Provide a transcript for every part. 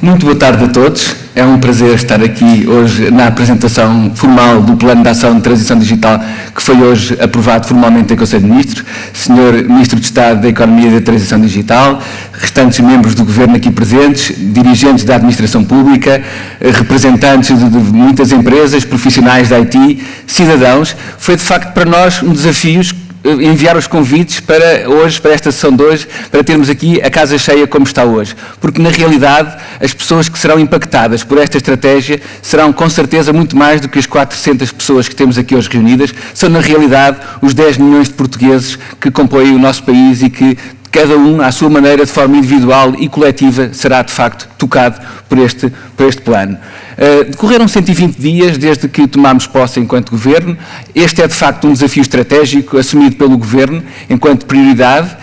Muito boa tarde a todos. É um prazer estar aqui hoje na apresentação formal do Plano de Ação de Transição Digital que foi hoje aprovado formalmente em Conselho de Ministros. Sr. Ministro de Estado da Economia e da Transição Digital, restantes membros do Governo aqui presentes, dirigentes da Administração Pública, representantes de muitas empresas, profissionais da IT, cidadãos. Foi de facto para nós um desafio enviar os convites para hoje, para esta sessão de hoje, para termos aqui a casa cheia como está hoje. Porque, na realidade, as pessoas que serão impactadas por esta estratégia serão, com certeza, muito mais do que as 400 pessoas que temos aqui hoje reunidas. São, na realidade, os 10 milhões de portugueses que compõem o nosso país e que, cada um, à sua maneira, de forma individual e coletiva, será, de facto, tocado por este plano. Decorreram 120 dias desde que tomámos posse enquanto Governo. Este é, de facto, um desafio estratégico assumido pelo Governo enquanto prioridade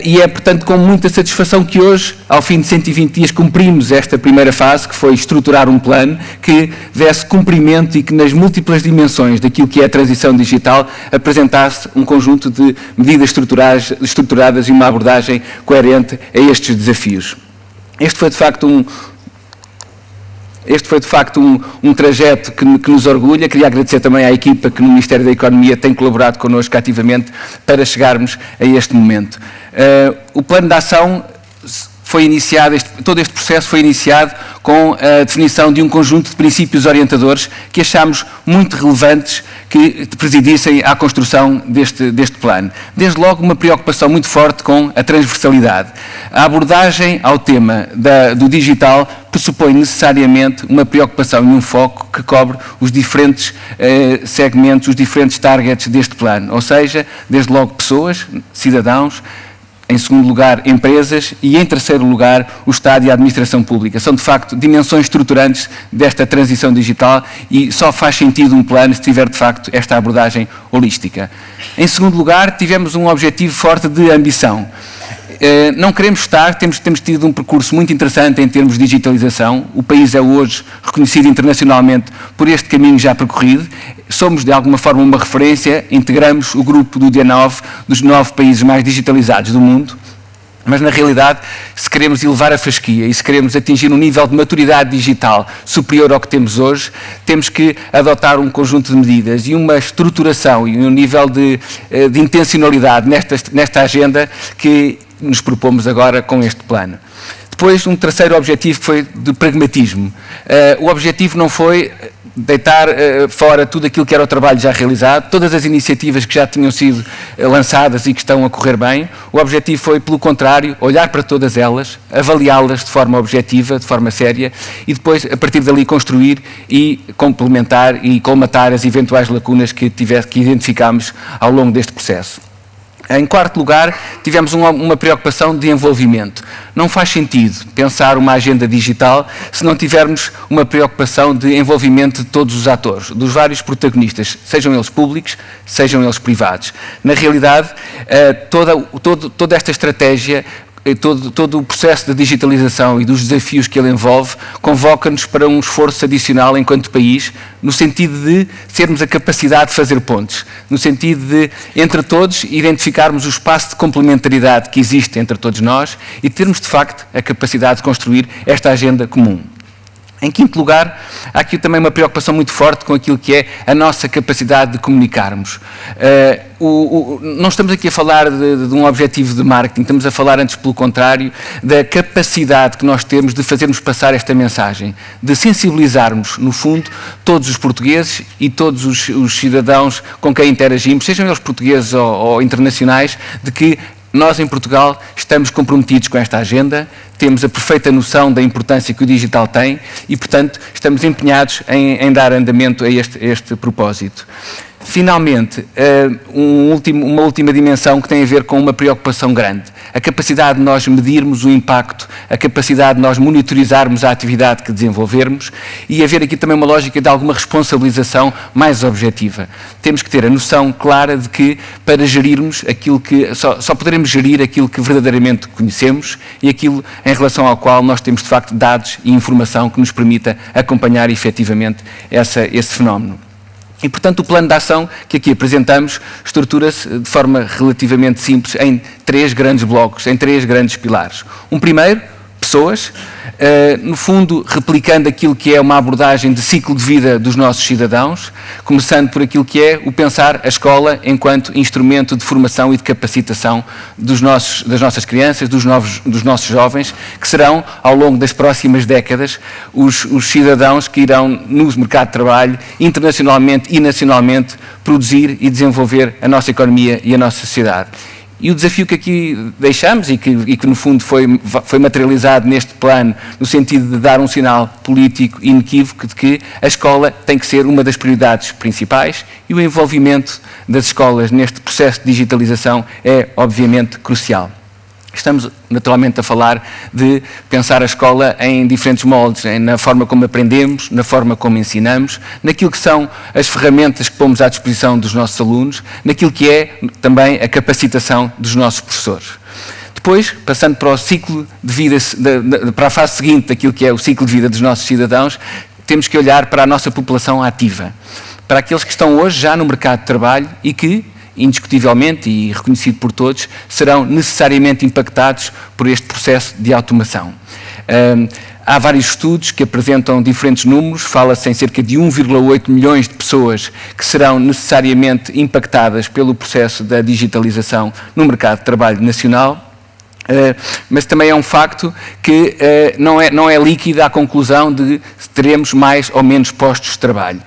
e é, portanto, com muita satisfação que hoje, ao fim de 120 dias, cumprimos esta primeira fase, que foi estruturar um plano que desse cumprimento e que, nas múltiplas dimensões daquilo que é a transição digital, apresentasse um conjunto de medidas estruturadas e uma abordagem coerente a estes desafios. Este foi, de facto, um trajeto que nos orgulha. Queria agradecer também à equipa que no Ministério da Economia tem colaborado connosco ativamente para chegarmos a este momento. O plano de ação foi iniciado, todo este processo foi iniciado com a definição de um conjunto de princípios orientadores que achamos muito relevantes que presidissem à construção deste plano. Desde logo, uma preocupação muito forte com a transversalidade. A abordagem ao tema do digital pressupõe necessariamente uma preocupação e um foco que cobre os diferentes segmentos, os diferentes targets deste plano, ou seja, desde logo pessoas, cidadãos, em segundo lugar, empresas e, em terceiro lugar, o Estado e a Administração Pública. São, de facto, dimensões estruturantes desta transição digital e só faz sentido um plano se tiver, de facto, esta abordagem holística. Em segundo lugar, tivemos um objetivo forte de ambição. Não queremos temos tido um percurso muito interessante em termos de digitalização. O país é hoje reconhecido internacionalmente por este caminho já percorrido. Somos, de alguma forma, uma referência, integramos o grupo do D9, dos 9 países mais digitalizados do mundo. Mas, na realidade, se queremos elevar a fasquia e se queremos atingir um nível de maturidade digital superior ao que temos hoje, temos que adotar um conjunto de medidas e uma estruturação e um nível de intencionalidade nesta agenda que nos propomos agora com este plano. Depois, um terceiro objetivo foi de pragmatismo. O objetivo não foi deitar fora tudo aquilo que era o trabalho já realizado, todas as iniciativas que já tinham sido lançadas e que estão a correr bem. O objetivo foi, pelo contrário, olhar para todas elas, avaliá-las de forma objetiva, de forma séria, e depois, a partir dali, construir e complementar e colmatar as eventuais lacunas que identificámos ao longo deste processo. Em quarto lugar, tivemos uma preocupação de envolvimento. Não faz sentido pensar uma agenda digital se não tivermos uma preocupação de envolvimento de todos os atores, dos vários protagonistas, sejam eles públicos, sejam eles privados. Na realidade, toda esta estratégia, todo o processo de digitalização e dos desafios que ele envolve, convoca-nos para um esforço adicional enquanto país, no sentido de termos a capacidade de fazer pontes, no sentido de, entre todos, identificarmos o espaço de complementaridade que existe entre todos nós e termos, de facto, a capacidade de construir esta agenda comum. Em quinto lugar, há aqui também uma preocupação muito forte com aquilo que é a nossa capacidade de comunicarmos. Não estamos aqui a falar de um objetivo de marketing, estamos a falar, antes pelo contrário, da capacidade que nós temos de fazermos passar esta mensagem, de sensibilizarmos, no fundo, todos os portugueses e todos os cidadãos com quem interagimos, sejam eles portugueses ou internacionais, de que nós, em Portugal, estamos comprometidos com esta agenda, temos a perfeita noção da importância que o digital tem e, portanto, estamos empenhados em dar andamento a este propósito. Finalmente, uma última dimensão que tem a ver com uma preocupação grande. A capacidade de nós medirmos o impacto, a capacidade de nós monitorizarmos a atividade que desenvolvermos e haver aqui também uma lógica de alguma responsabilização mais objetiva. Temos que ter a noção clara de que, para gerirmos aquilo que... Só poderemos gerir aquilo que verdadeiramente conhecemos e aquilo em relação ao qual nós temos, de facto, dados e informação que nos permita acompanhar efetivamente esse fenómeno. E, portanto, o plano de ação que aqui apresentamos estrutura-se de forma relativamente simples em 3 grandes blocos, em 3 grandes pilares. Um primeiro, pessoas, no fundo replicando aquilo que é uma abordagem de ciclo de vida dos nossos cidadãos, começando por aquilo que é o pensar a escola enquanto instrumento de formação e de capacitação das nossas crianças, dos nossos jovens, que serão, ao longo das próximas décadas, os cidadãos que irão, no mercado de trabalho, internacionalmente e nacionalmente, produzir e desenvolver a nossa economia e a nossa sociedade. E o desafio que aqui deixamos e que no fundo foi materializado neste plano, no sentido de dar um sinal político inequívoco de que a escola tem que ser uma das prioridades principais e o envolvimento das escolas neste processo de digitalização é, obviamente, crucial. Estamos, naturalmente, a falar de pensar a escola em diferentes moldes, na forma como aprendemos, na forma como ensinamos, naquilo que são as ferramentas que pomos à disposição dos nossos alunos, naquilo que é também a capacitação dos nossos professores. Depois, passando para o ciclo de vida, para a fase seguinte daquilo que é o ciclo de vida dos nossos cidadãos, temos que olhar para a nossa população ativa, para aqueles que estão hoje já no mercado de trabalho e que, indiscutivelmente e reconhecido por todos, serão necessariamente impactados por este processo de automação. Há vários estudos que apresentam diferentes números, fala-se em cerca de 1,8 milhões de pessoas que serão necessariamente impactadas pelo processo da digitalização no mercado de trabalho nacional, mas também é um facto que não é líquida a conclusão de se teremos mais ou menos postos de trabalho.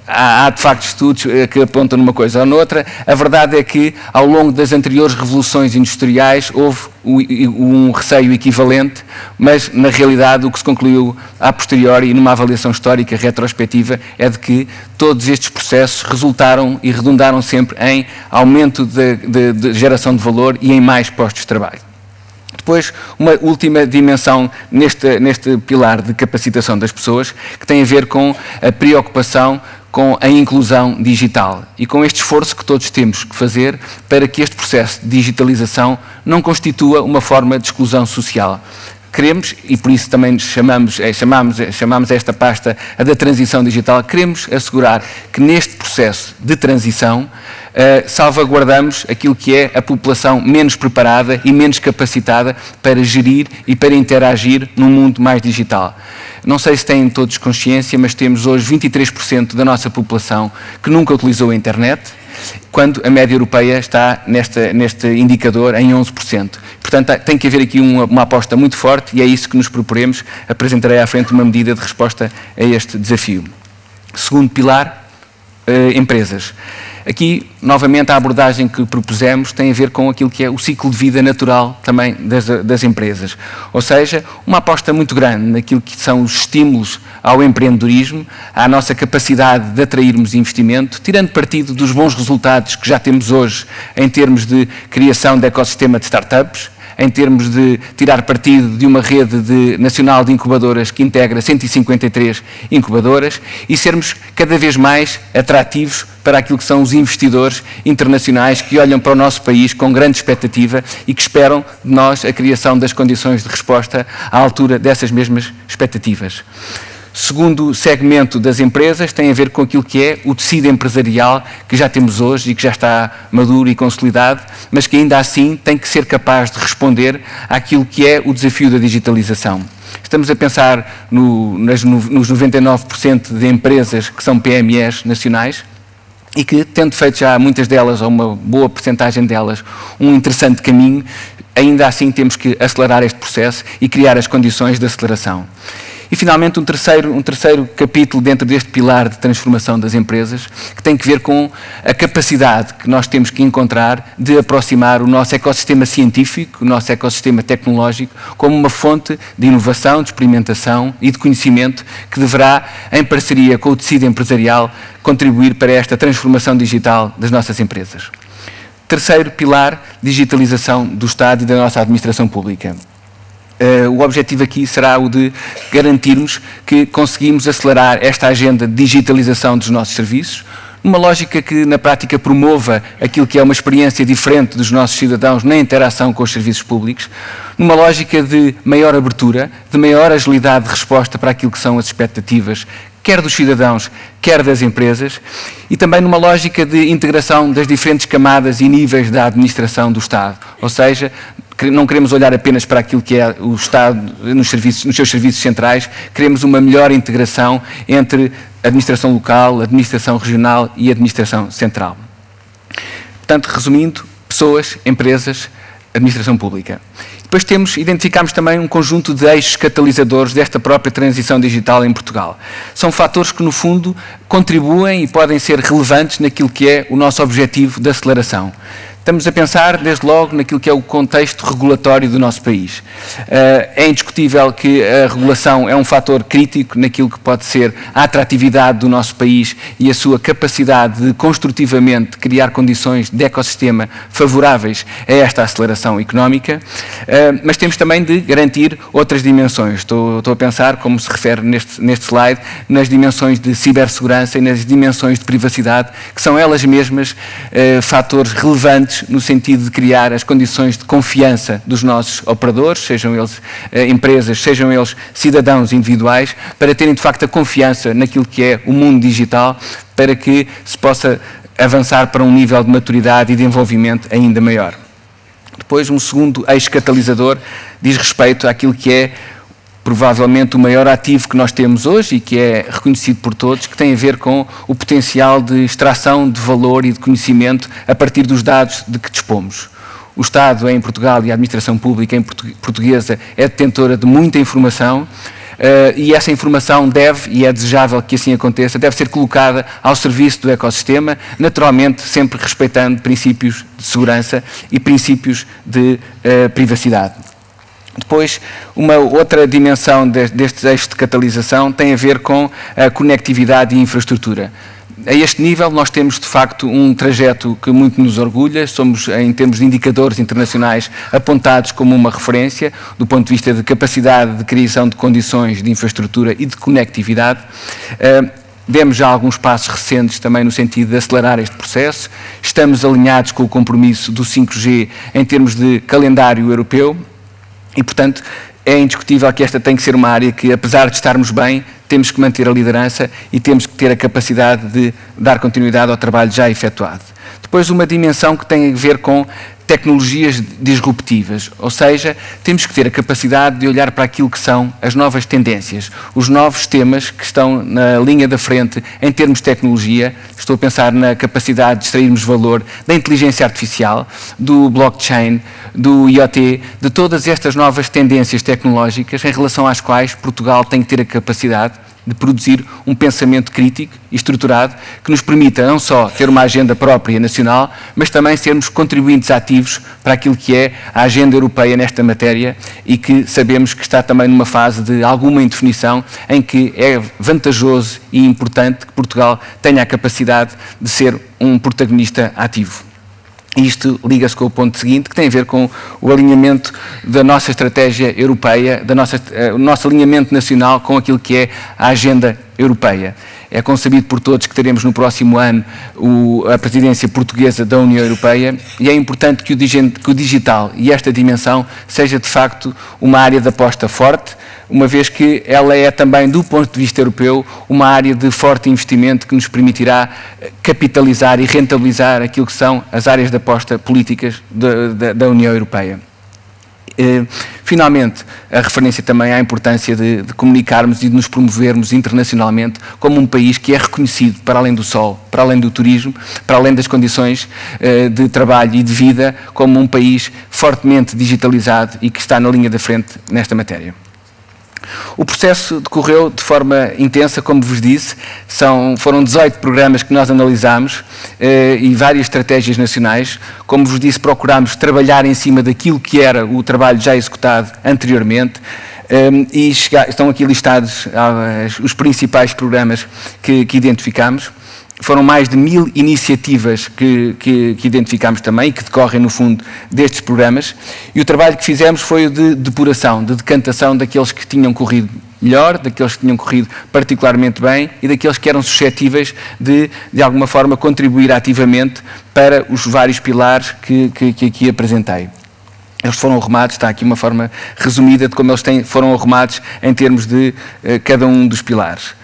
Há, de facto, estudos que apontam numa coisa ou noutra. A verdade é que, ao longo das anteriores revoluções industriais, houve um receio equivalente, mas, na realidade, o que se concluiu a posteriori, numa avaliação histórica retrospectiva, é de que todos estes processos resultaram e redundaram sempre em aumento de geração de valor e em mais postos de trabalho. Depois, uma última dimensão neste pilar de capacitação das pessoas, que tem a ver com a preocupação com a inclusão digital e com este esforço que todos temos que fazer para que este processo de digitalização não constitua uma forma de exclusão social. Queremos, e por isso também chamamos esta pasta a da transição digital, queremos assegurar que neste processo de transição salvaguardamos aquilo que é a população menos preparada e menos capacitada para gerir e para interagir num mundo mais digital. Não sei se têm todos consciência, mas temos hoje 23% da nossa população que nunca utilizou a internet, quando a média europeia está neste indicador em 11%. Portanto, tem que haver aqui uma aposta muito forte e é isso que nos proporemos. Apresentarei à frente uma medida de resposta a este desafio. Segundo pilar, empresas. Aqui, novamente, a abordagem que propusemos tem a ver com aquilo que é o ciclo de vida natural também das empresas. Ou seja, uma aposta muito grande naquilo que são os estímulos ao empreendedorismo, à nossa capacidade de atrairmos investimento, tirando partido dos bons resultados que já temos hoje em termos de criação de ecossistema de startups, em termos de tirar partido de uma rede nacional de incubadoras que integra 153 incubadoras e sermos cada vez mais atrativos para aquilo que são os investidores internacionais que olham para o nosso país com grande expectativa e que esperam de nós a criação das condições de resposta à altura dessas mesmas expectativas. Segundo segmento das empresas tem a ver com aquilo que é o tecido empresarial que já temos hoje e que já está maduro e consolidado, mas que ainda assim tem que ser capaz de responder àquilo que é o desafio da digitalização. Estamos a pensar nos 99% de empresas que são PMEs nacionais e que, tendo feito já muitas delas, ou uma boa percentagem delas, um interessante caminho, ainda assim temos que acelerar este processo e criar as condições de aceleração. E, finalmente, um terceiro capítulo dentro deste pilar de transformação das empresas, que tem que ver com a capacidade que nós temos que encontrar de aproximar o nosso ecossistema científico, o nosso ecossistema tecnológico, como uma fonte de inovação, de experimentação e de conhecimento que deverá, em parceria com o tecido empresarial, contribuir para esta transformação digital das nossas empresas. Terceiro pilar, digitalização do Estado e da nossa administração pública. O objetivo aqui será o de garantirmos que conseguimos acelerar esta agenda de digitalização dos nossos serviços, numa lógica que, na prática, promova aquilo que é uma experiência diferente dos nossos cidadãos na interação com os serviços públicos, numa lógica de maior abertura, de maior agilidade de resposta para aquilo que são as expectativas, quer dos cidadãos, quer das empresas, e também numa lógica de integração das diferentes camadas e níveis da administração do Estado, ou seja, não queremos olhar apenas para aquilo que é o Estado nos seus serviços centrais, queremos uma melhor integração entre administração local, administração regional e administração central. Portanto, resumindo, pessoas, empresas, administração pública. Depois identificámos também um conjunto de eixos catalisadores desta própria transição digital em Portugal. São fatores que, no fundo, contribuem e podem ser relevantes naquilo que é o nosso objetivo de aceleração. Estamos a pensar, desde logo, naquilo que é o contexto regulatório do nosso país. É indiscutível que a regulação é um fator crítico naquilo que pode ser a atratividade do nosso país e a sua capacidade de, construtivamente, criar condições de ecossistema favoráveis a esta aceleração económica, mas temos também de garantir outras dimensões. Estou a pensar, como se refere neste slide, nas dimensões de cibersegurança e nas dimensões de privacidade, que são elas mesmas fatores relevantes no sentido de criar as condições de confiança dos nossos operadores, sejam eles empresas, sejam eles cidadãos individuais, para terem de facto a confiança naquilo que é o mundo digital, para que se possa avançar para um nível de maturidade e de envolvimento ainda maior. Depois, um segundo eixo catalisador diz respeito àquilo que é provavelmente o maior ativo que nós temos hoje e que é reconhecido por todos, que tem a ver com o potencial de extração de valor e de conhecimento a partir dos dados de que dispomos. O Estado em Portugal e a administração pública portuguesa é detentora de muita informação e essa informação deve, e é desejável que assim aconteça, deve ser colocada ao serviço do ecossistema, naturalmente sempre respeitando princípios de segurança e princípios de privacidade. Depois, uma outra dimensão destes eixos de catalisação tem a ver com a conectividade e infraestrutura. A este nível, nós temos, de facto, um trajeto que muito nos orgulha. Somos, em termos de indicadores internacionais, apontados como uma referência, do ponto de vista de capacidade de criação de condições de infraestrutura e de conectividade. Demos já alguns passos recentes também no sentido de acelerar este processo. Estamos alinhados com o compromisso do 5G em termos de calendário europeu. E, portanto, é indiscutível que esta tem que ser uma área que, apesar de estarmos bem, temos que manter a liderança e temos que ter a capacidade de dar continuidade ao trabalho já efetuado. Depois, uma dimensão que tem a ver com tecnologias disruptivas, ou seja, temos que ter a capacidade de olhar para aquilo que são as novas tendências, os novos temas que estão na linha da frente em termos de tecnologia. Estou a pensar na capacidade de extrairmos valor da inteligência artificial, do blockchain, do IoT, de todas estas novas tendências tecnológicas em relação às quais Portugal tem que ter a capacidade de produzir um pensamento crítico e estruturado que nos permita não só ter uma agenda própria nacional, mas também sermos contribuintes ativos para aquilo que é a agenda europeia nesta matéria e que sabemos que está também numa fase de alguma indefinição em que é vantajoso e importante que Portugal tenha a capacidade de ser um protagonista ativo. Isto liga-se com o ponto seguinte, que tem a ver com o alinhamento da nossa estratégia europeia, o nosso alinhamento nacional com aquilo que é a agenda europeia. É concebido por todos que teremos no próximo ano a presidência portuguesa da União Europeia e é importante que o digital e esta dimensão seja de facto uma área de aposta forte, uma vez que ela é também, do ponto de vista europeu, uma área de forte investimento que nos permitirá capitalizar e rentabilizar aquilo que são as áreas de aposta políticas da União Europeia. Finalmente, a referência também à importância de comunicarmos e de nos promovermos internacionalmente como um país que é reconhecido para além do sol, para além do turismo, para além das condições de trabalho e de vida, como um país fortemente digitalizado e que está na linha da frente nesta matéria. O processo decorreu de forma intensa, como vos disse, foram 18 programas que nós analisámos e várias estratégias nacionais. Como vos disse, procurámos trabalhar em cima daquilo que era o trabalho já executado anteriormente e estão aqui listados os principais programas que identificámos. Foram mais de 1000 iniciativas que identificámos também, que decorrem, no fundo, destes programas. E o trabalho que fizemos foi o de depuração, de decantação daqueles que tinham corrido melhor, daqueles que tinham corrido particularmente bem e daqueles que eram suscetíveis de alguma forma, contribuir ativamente para os vários pilares que aqui apresentei. Eles foram arrumados, está aqui uma forma resumida de como eles foram arrumados em termos de cada um dos pilares.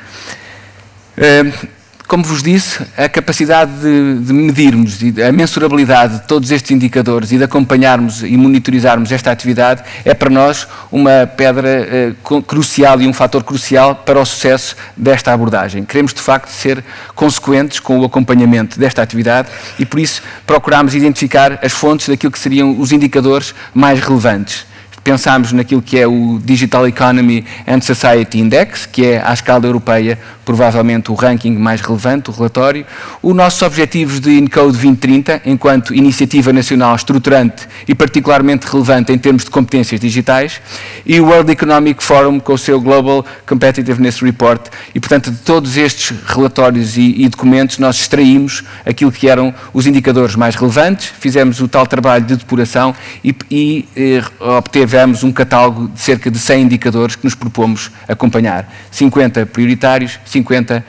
Como vos disse, a capacidade de medirmos e a mensurabilidade de todos estes indicadores e de acompanharmos e monitorizarmos esta atividade é para nós uma pedra crucial e um fator crucial para o sucesso desta abordagem. Queremos, de facto, ser consequentes com o acompanhamento desta atividade e, por isso, procuramos identificar as fontes daquilo que seriam os indicadores mais relevantes. Pensámos naquilo que é o Digital Economy and Society Index, que é, à escala europeia, provavelmente o ranking mais relevante, o relatório. Os nossos objetivos de Encode 2030, enquanto iniciativa nacional estruturante e particularmente relevante em termos de competências digitais. E o World Economic Forum, com o seu Global Competitiveness Report. E, portanto, de todos estes relatórios e documentos, nós extraímos aquilo que eram os indicadores mais relevantes, fizemos o tal trabalho de depuração e obteve um catálogo de cerca de 100 indicadores que nos propomos acompanhar. 50 prioritários, 50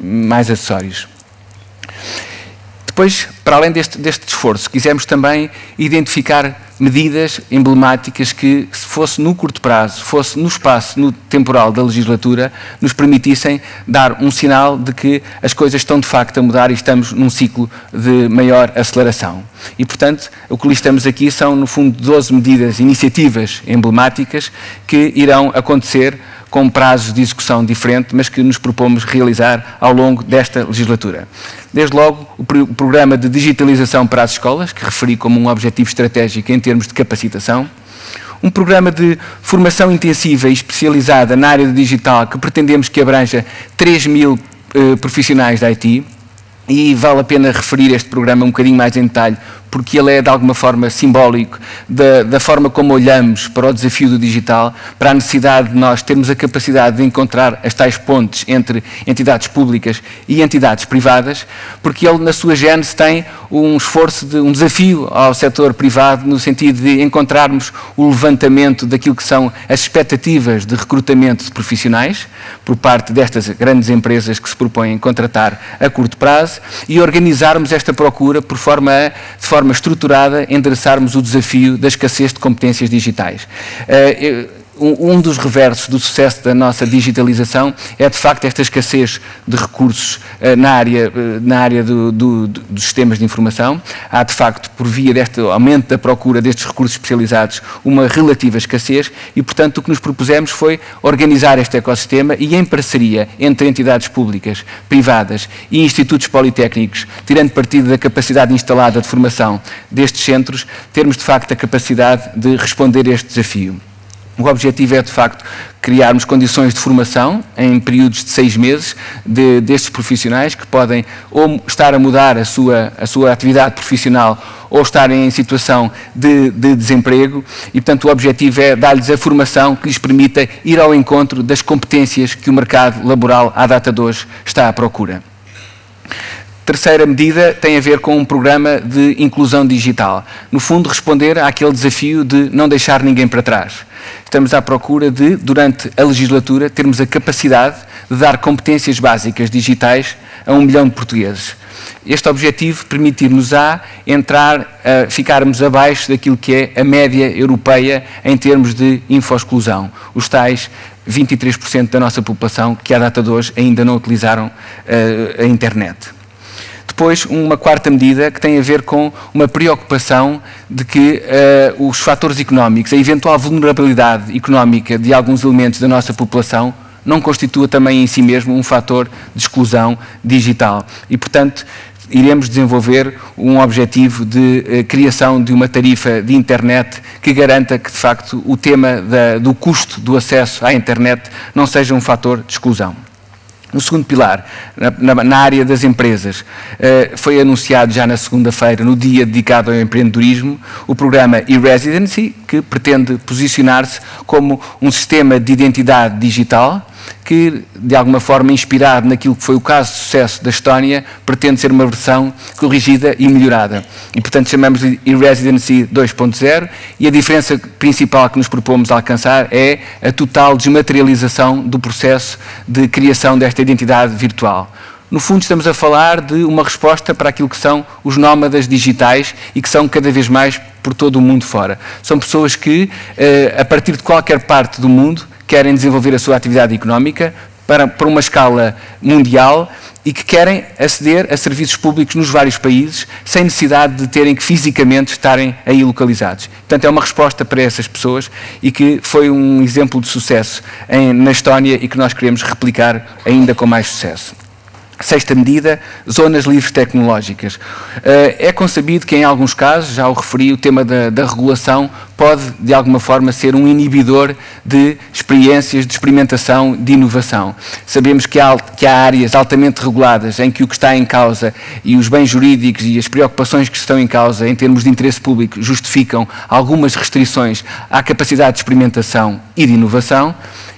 mais acessórios. Depois, para além deste esforço, quisemos também identificar medidas emblemáticas que, se fosse no curto prazo, fosse no espaço temporal da legislatura, nos permitissem dar um sinal de que as coisas estão de facto a mudar e estamos num ciclo de maior aceleração. E, portanto, o que listamos aqui são, no fundo, 12 medidas, iniciativas emblemáticas que irão acontecer com prazos de execução diferentes, mas que nos propomos realizar ao longo desta legislatura. Desde logo, o programa de digitalização para as escolas, que referi como um objetivo estratégico em termos de capacitação. Um programa de formação intensiva e especializada na área do digital, que pretendemos que abranja 3.000 profissionais da IT. E vale a pena referir este programa um bocadinho mais em detalhe, porque ele é, de alguma forma, simbólico da forma como olhamos para o desafio do digital, para a necessidade de nós termos a capacidade de encontrar as tais pontes entre entidades públicas e entidades privadas, porque ele, na sua gênese, tem um esforço, um desafio ao setor privado, no sentido de encontrarmos o levantamento daquilo que são as expectativas de recrutamento de profissionais, por parte destas grandes empresas que se propõem contratar a curto prazo, e organizarmos esta procura de forma estruturada, endereçarmos o desafio da escassez de competências digitais. Um dos reversos do sucesso da nossa digitalização é, de facto, esta escassez de recursos na área dos sistemas de informação. Há, de facto, por via deste aumento da procura destes recursos especializados, uma relativa escassez e, portanto, o que nos propusemos foi organizar este ecossistema e, em parceria entre entidades públicas, privadas e institutos politécnicos, tirando partido da capacidade instalada de formação destes centros, termos, de facto, a capacidade de responder a este desafio. O objetivo é, de facto, criarmos condições de formação em períodos de 6 meses destes profissionais que podem ou estar a mudar a sua atividade profissional ou estarem em situação de desemprego e, portanto, o objetivo é dar-lhes a formação que lhes permita ir ao encontro das competências que o mercado laboral, à data de hoje, está à procura. Terceira medida tem a ver com um programa de inclusão digital. No fundo, responder àquele desafio de não deixar ninguém para trás. Estamos à procura de, durante a legislatura, termos a capacidade de dar competências básicas digitais a 1 milhão de portugueses. Este objetivo permitir-nos-á ficarmos abaixo daquilo que é a média europeia em termos de infoexclusão. Os tais 23% da nossa população que, à data de hoje, ainda não utilizaram a internet. Depois, uma quarta medida que tem a ver com uma preocupação de que os fatores económicos, a eventual vulnerabilidade económica de alguns elementos da nossa população não constitua também em si mesmo um fator de exclusão digital. E, portanto, iremos desenvolver um objetivo de criação de uma tarifa de internet que garanta que, de facto, o tema do custo do acesso à internet não seja um fator de exclusão. No segundo pilar, na área das empresas, foi anunciado já na segunda-feira, no dia dedicado ao empreendedorismo, o programa e-Residency, que pretende posicionar-se como um sistema de identidade digital que, de alguma forma, inspirado naquilo que foi o caso de sucesso da Estónia, pretende ser uma versão corrigida e melhorada. E, portanto, chamamos de e-Residency 2.0 e a diferença principal que nos propomos alcançar é a total desmaterialização do processo de criação desta identidade virtual. No fundo, estamos a falar de uma resposta para aquilo que são os nómadas digitais e que são cada vez mais por todo o mundo fora. São pessoas que, a partir de qualquer parte do mundo, querem desenvolver a sua atividade económica, para uma escala mundial e que querem aceder a serviços públicos nos vários países sem necessidade de terem que fisicamente estarem aí localizados. Portanto, é uma resposta para essas pessoas e que foi um exemplo de sucesso na Estónia e que nós queremos replicar ainda com mais sucesso. Sexta medida, zonas livres tecnológicas. É concebido que em alguns casos, já o referi, o tema da regulação pode de alguma forma ser um inibidor de experiências, de experimentação, de inovação. Sabemos que há áreas altamente reguladas em que o que está em causa e os bens jurídicos e as preocupações que estão em causa em termos de interesse público justificam algumas restrições à capacidade de experimentação e de inovação.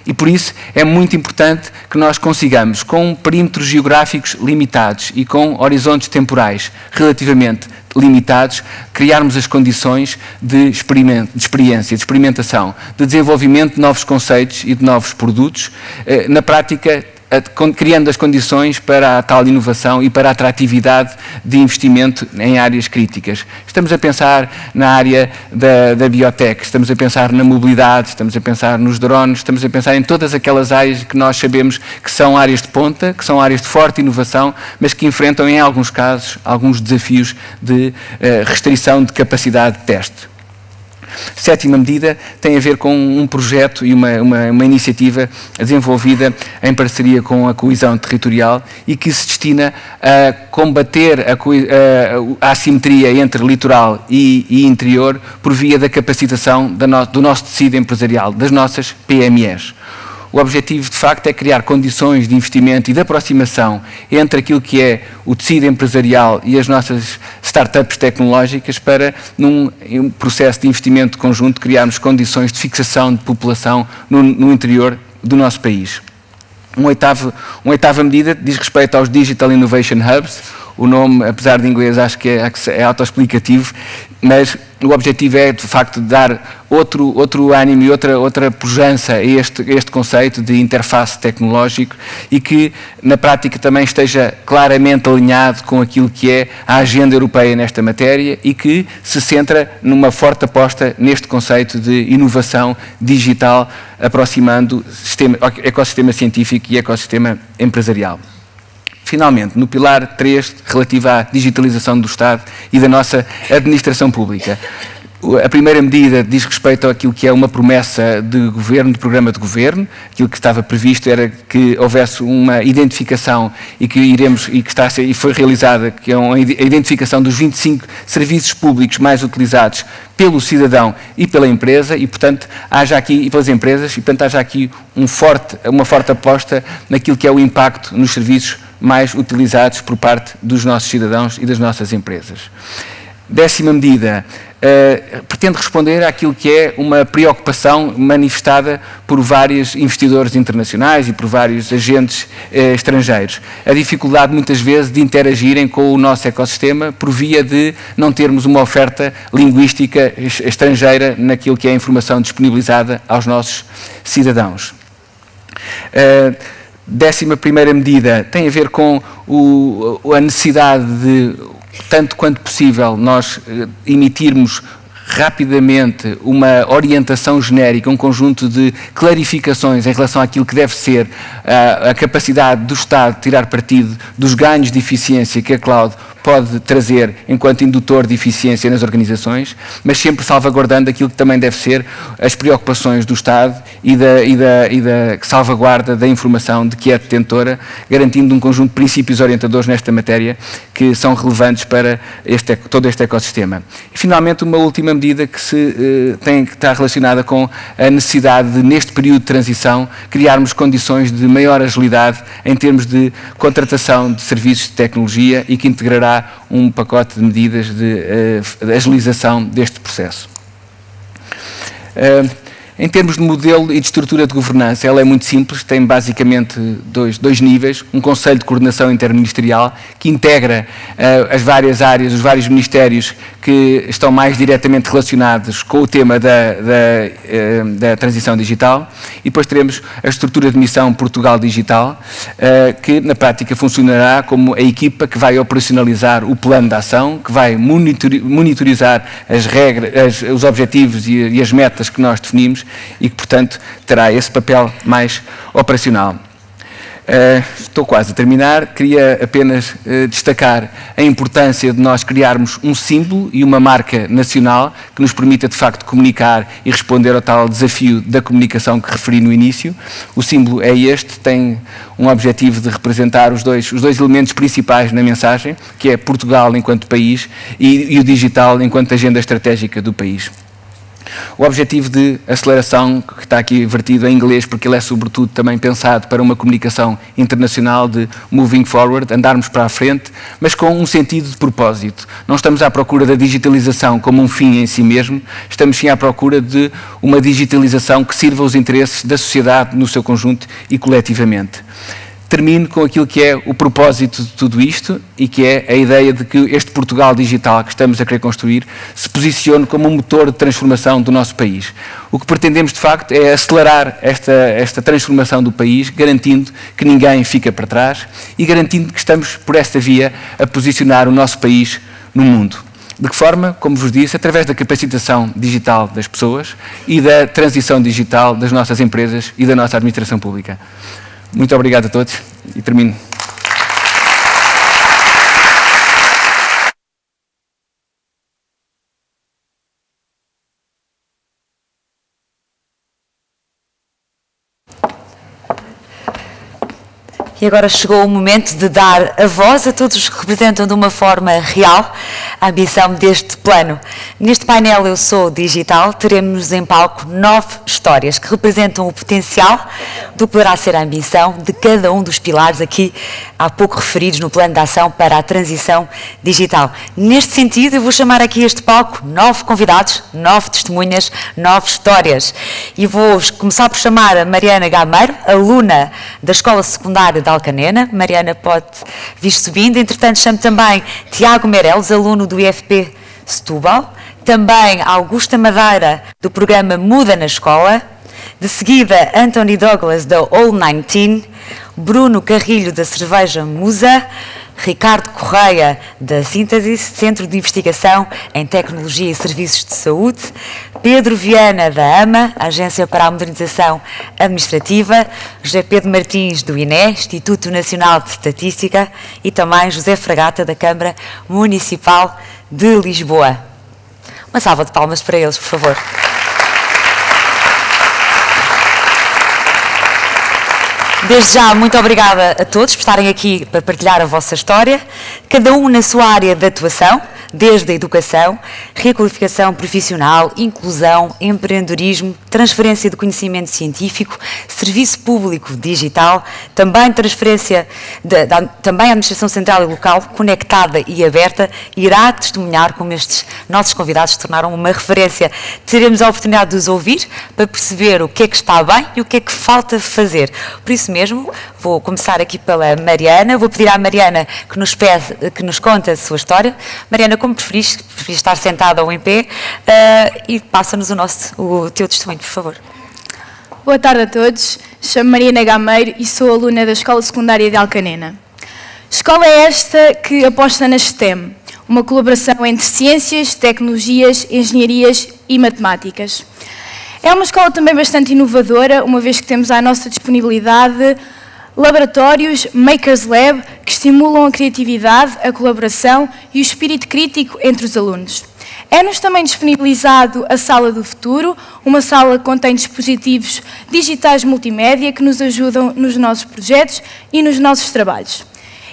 E por isso é muito importante que nós consigamos, com perímetros geográficos limitados e com horizontes temporais relativamente limitados, criarmos as condições de experiência, de experimentação, de desenvolvimento de novos conceitos e de novos produtos, na prática, criando as condições para a tal inovação e para a atratividade de investimento em áreas críticas. Estamos a pensar na área da biotech, estamos a pensar na mobilidade, estamos a pensar nos drones, estamos a pensar em todas aquelas áreas que nós sabemos que são áreas de ponta, que são áreas de forte inovação, mas que enfrentam, em alguns casos, alguns desafios de restrição de capacidade de teste. Sétima medida tem a ver com um projeto e uma iniciativa desenvolvida em parceria com a Coesão Territorial e que se destina a combater a assimetria entre litoral e interior por via da capacitação do nosso tecido empresarial, das nossas PMEs. O objetivo, de facto, é criar condições de investimento e de aproximação entre aquilo que é o tecido empresarial e as nossas startups tecnológicas para, num processo de investimento conjunto, criarmos condições de fixação de população no interior do nosso país. Uma oitava medida diz respeito aos Digital Innovation Hubs. O nome, apesar de inglês, acho que é autoexplicativo, mas o objetivo é, de facto, dar outro ânimo e outra pujança a este conceito de interface tecnológico e que, na prática, também esteja claramente alinhado com aquilo que é a agenda europeia nesta matéria e que se centra numa forte aposta neste conceito de inovação digital, aproximando ecossistema científico e ecossistema empresarial. Finalmente, no pilar 3, relativo à digitalização do Estado e da nossa administração pública. A primeira medida diz respeito àquilo que é uma promessa de governo, de programa de governo. Aquilo que estava previsto era que houvesse uma identificação e foi realizada, que é a identificação dos 25 serviços públicos mais utilizados pelo cidadão e pela empresa e, portanto, pelas empresas, e, portanto, haja aqui uma forte aposta naquilo que é o impacto nos serviços mais utilizados por parte dos nossos cidadãos e das nossas empresas. Décima medida, pretende responder àquilo que é uma preocupação manifestada por vários investidores internacionais e por vários agentes estrangeiros. A dificuldade, muitas vezes, de interagirem com o nosso ecossistema por via de não termos uma oferta linguística estrangeira naquilo que é a informação disponibilizada aos nossos cidadãos. 11ª medida tem a ver com a necessidade de, tanto quanto possível, nós emitirmos rapidamente uma orientação genérica, um conjunto de clarificações em relação àquilo que deve ser a capacidade do Estado de tirar partido dos ganhos de eficiência que a cloud pode trazer enquanto indutor de eficiência nas organizações, mas sempre salvaguardando aquilo que também deve ser as preocupações do Estado e da salvaguarda da informação de que é detentora, garantindo um conjunto de princípios orientadores nesta matéria que são relevantes para todo este ecossistema. E, finalmente, uma última medida que está relacionada com a necessidade de, neste período de transição, criarmos condições de maior agilidade em termos de contratação de serviços de tecnologia e que integrará um pacote de medidas de agilização deste processo. Em termos de modelo e de estrutura de governança, ela é muito simples, tem basicamente dois níveis, um Conselho de Coordenação Interministerial que integra as várias áreas, os vários ministérios que estão mais diretamente relacionados com o tema da transição digital, e depois teremos a estrutura de missão Portugal Digital, que na prática funcionará como a equipa que vai operacionalizar o plano de ação, que vai monitorizar as regras, os objetivos e as metas que nós definimos, e que, portanto, terá esse papel mais operacional. Estou quase a terminar. Queria apenas destacar a importância de nós criarmos um símbolo e uma marca nacional que nos permita, de facto, comunicar e responder ao tal desafio da comunicação que referi no início. O símbolo é este, tem um objetivo de representar os dois elementos principais na mensagem, que é Portugal enquanto país e o digital enquanto agenda estratégica do país. O objetivo de aceleração, que está aqui vertido em inglês, porque ele é sobretudo também pensado para uma comunicação internacional de moving forward, andarmos para a frente, mas com um sentido de propósito. Não estamos à procura da digitalização como um fim em si mesmo, estamos sim à procura de uma digitalização que sirva os interesses da sociedade no seu conjunto e coletivamente. Termino com aquilo que é o propósito de tudo isto e que é a ideia de que este Portugal digital que estamos a querer construir se posicione como um motor de transformação do nosso país. O que pretendemos, de facto, é acelerar esta transformação do país, garantindo que ninguém fica para trás e garantindo que estamos, por esta via, a posicionar o nosso país no mundo. De que forma? Como vos disse, através da capacitação digital das pessoas e da transição digital das nossas empresas e da nossa administração pública. Muito obrigado a todos e termino. E agora chegou o momento de dar a voz a todos os que representam de uma forma real a ambição deste plano. Neste painel Eu Sou Digital teremos em palco 9 histórias que representam o potencial do que poderá ser a ambição de cada um dos pilares aqui há pouco referidos no plano de ação para a transição digital. Neste sentido, eu vou chamar aqui a este palco 9 convidados, 9 testemunhas, 9 histórias. E vou começar por chamar a Mariana Gameiro, aluna da Escola Secundária de Alcanena. Mariana pode vir subindo. Entretanto, chamo também Tiago Meireles, aluno do IFP Setúbal. Também Augusta Madeira, do programa Muda na Escola. De seguida, Anthony Douglas, da All 19. Bruno Carrilho, da Cerveja Musa. Ricardo Correia, da Síntese, Centro de Investigação em Tecnologia e Serviços de Saúde. Pedro Viana, da AMA, Agência para a Modernização Administrativa. José Pedro Martins, do INE, Instituto Nacional de Estatística. E também José Fragata, da Câmara Municipal de Lisboa. Uma salva de palmas para eles, por favor. Desde já, muito obrigada a todos por estarem aqui para partilhar a vossa história, cada um na sua área de atuação, desde a educação, requalificação profissional, inclusão, empreendedorismo, transferência de conhecimento científico, serviço público digital, também transferência, também a Administração Central e Local, conectada e aberta, irá testemunhar como estes nossos convidados se tornaram uma referência. Teremos a oportunidade de os ouvir para perceber o que é que está bem e o que é que falta fazer. Por isso mesmo, vou começar aqui pela Mariana, vou pedir à Mariana que nos conte a sua história. Mariana, como preferis estar sentada ou em pé, e passa-nos o teu testemunho, por favor. Boa tarde a todos, chamo-me Mariana Gameiro e sou aluna da Escola Secundária de Alcanena. Escola esta que aposta na STEM, uma colaboração entre ciências, tecnologias, engenharias e matemáticas. É uma escola também bastante inovadora, uma vez que temos à nossa disponibilidade laboratórios Makers Lab que estimulam a criatividade, a colaboração e o espírito crítico entre os alunos. É-nos também disponibilizado a Sala do Futuro, uma sala que contém dispositivos digitais multimédia que nos ajudam nos nossos projetos e nos nossos trabalhos.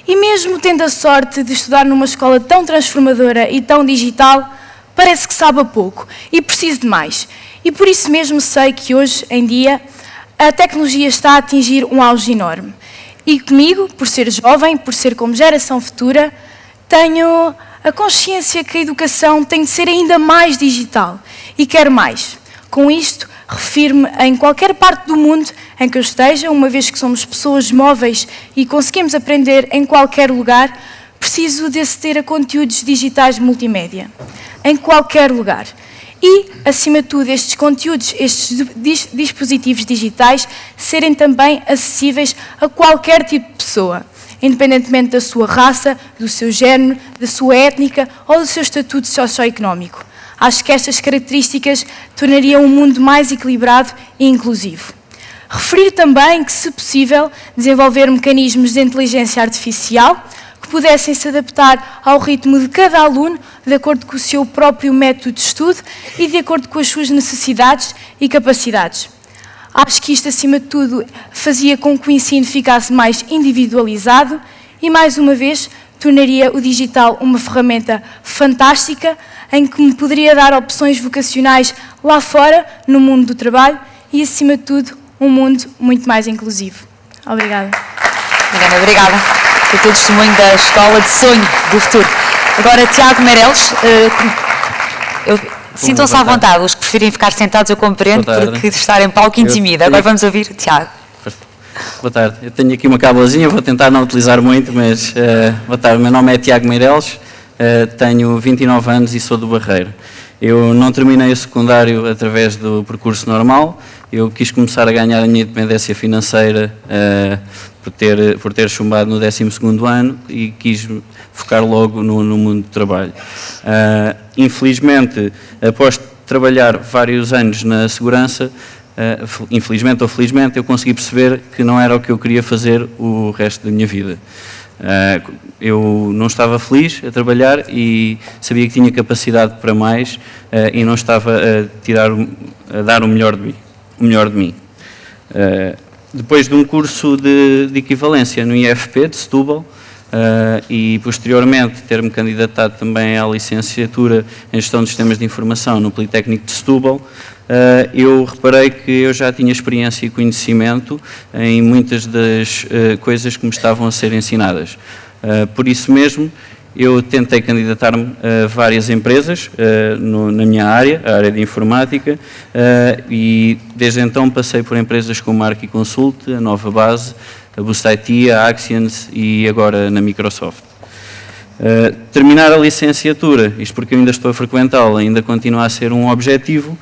E mesmo tendo a sorte de estudar numa escola tão transformadora e tão digital, parece que sabe a pouco e preciso de mais. E por isso mesmo sei que hoje em dia a tecnologia está a atingir um auge enorme. E comigo, por ser jovem, por ser como geração futura, tenho a consciência que a educação tem de ser ainda mais digital. E quero mais. Com isto, refiro-me em qualquer parte do mundo em que eu esteja, uma vez que somos pessoas móveis e conseguimos aprender em qualquer lugar, preciso de aceder a conteúdos digitais multimédia. Em qualquer lugar. E, acima de tudo, estes conteúdos, estes dispositivos digitais, serem também acessíveis a qualquer tipo de pessoa, independentemente da sua raça, do seu género, da sua étnica ou do seu estatuto socioeconómico. Acho que estas características tornariam um mundo mais equilibrado e inclusivo. Referir também que, se possível, desenvolver mecanismos de inteligência artificial que pudessem se adaptar ao ritmo de cada aluno, de acordo com o seu próprio método de estudo e de acordo com as suas necessidades e capacidades. Acho que isto, acima de tudo, fazia com que o ensino ficasse mais individualizado e, mais uma vez, tornaria o digital uma ferramenta fantástica em que me poderia dar opções vocacionais lá fora, no mundo do trabalho e, acima de tudo, um mundo muito mais inclusivo. Obrigada. Obrigada por ter testemunho da Escola de Sonho do Futuro. Agora, Tiago Meireles, sintam-se à vontade, os que preferem ficar sentados eu compreendo, porque estar em palco intimida. Agora vamos ouvir Tiago. Boa tarde, eu tenho aqui uma cábulazinha, vou tentar não utilizar muito, mas boa tarde, o meu nome é Tiago Meireles, tenho 29 anos e sou do Barreiro. Eu não terminei o secundário através do percurso normal, eu quis começar a ganhar a minha independência financeira por ter chumbado no 12º ano e quis focar logo no mundo do trabalho. Infelizmente, após trabalhar vários anos na segurança, infelizmente ou felizmente, eu consegui perceber que não era o que eu queria fazer o resto da minha vida. Eu não estava feliz a trabalhar e sabia que tinha capacidade para mais e não estava a dar o melhor de mim. Depois de um curso de equivalência no IFP de Setúbal e posteriormente ter-me candidatado também à licenciatura em Gestão de Sistemas de Informação no Politécnico de Setúbal, eu reparei que eu já tinha experiência e conhecimento em muitas das coisas que me estavam a ser ensinadas. Por isso mesmo, eu tentei candidatar-me a várias empresas na minha área, a área de informática, e desde então passei por empresas como a Arquiconsult, a Nova Base, a Boost IT, a Axians e agora na Microsoft. Terminar a licenciatura, isto porque eu ainda estou a frequentá-la, ainda continua a ser um objetivo.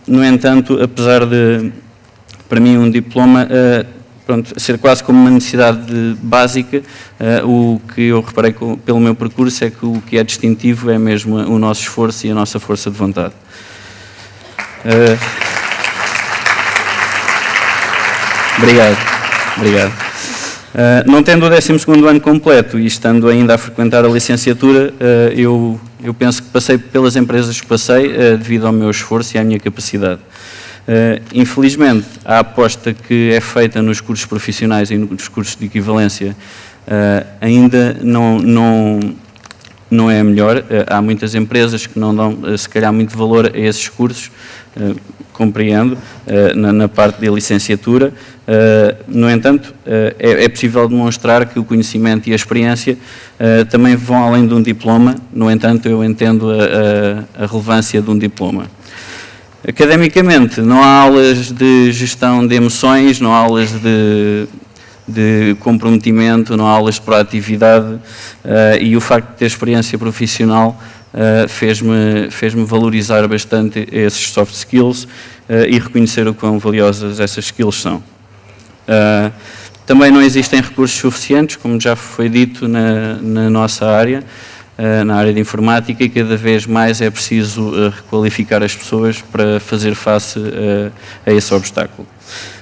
No entanto, apesar de, para mim, um diploma ser quase como uma necessidade básica, o que eu reparei pelo meu percurso é que o que é distintivo é mesmo o nosso esforço e a nossa força de vontade. Obrigado. Não tendo o 12º ano completo e estando ainda a frequentar a licenciatura, eu penso que passei pelas empresas que passei devido ao meu esforço e à minha capacidade. Infelizmente, a aposta que é feita nos cursos profissionais e nos cursos de equivalência ainda não é a melhor. Há muitas empresas que não dão, se calhar, muito valor a esses cursos, compreendo, na parte da licenciatura. No entanto, é possível demonstrar que o conhecimento e a experiência também vão além de um diploma. No entanto, eu entendo a relevância de um diploma. Academicamente, não há aulas de gestão de emoções, não há aulas de comprometimento, não há aulas de proatividade e o facto de ter experiência profissional fez-me valorizar bastante esses soft skills e reconhecer o quão valiosas essas skills são. Também não existem recursos suficientes, como já foi dito na nossa área, na área de informática, e cada vez mais é preciso requalificar as pessoas para fazer face a esse obstáculo.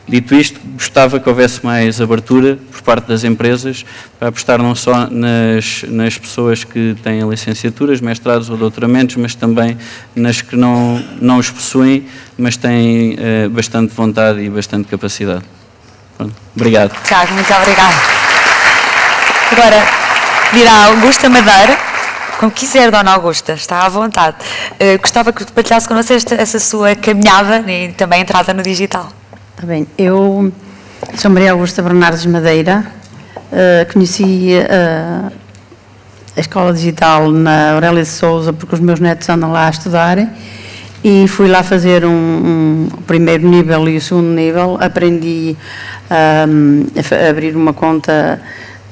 Dito isto, gostava que houvesse mais abertura por parte das empresas para apostar não só nas pessoas que têm licenciaturas, mestrados ou doutoramentos, mas também nas que não os possuem, mas têm bastante vontade e bastante capacidade. Pronto. Obrigado. Tiago, muito obrigado. Agora, virá Augusta Madeira. Como quiser, Dona Augusta, está à vontade. Gostava que partilhasse connosco essa sua caminhada e também entrada no digital. Está bem. Eu sou Maria Augusta Bernardes Madeira, conheci a Escola Digital na Aurélia de Sousa porque os meus netos andam lá a estudar e fui lá fazer o primeiro nível e o segundo nível. Aprendi a abrir uma conta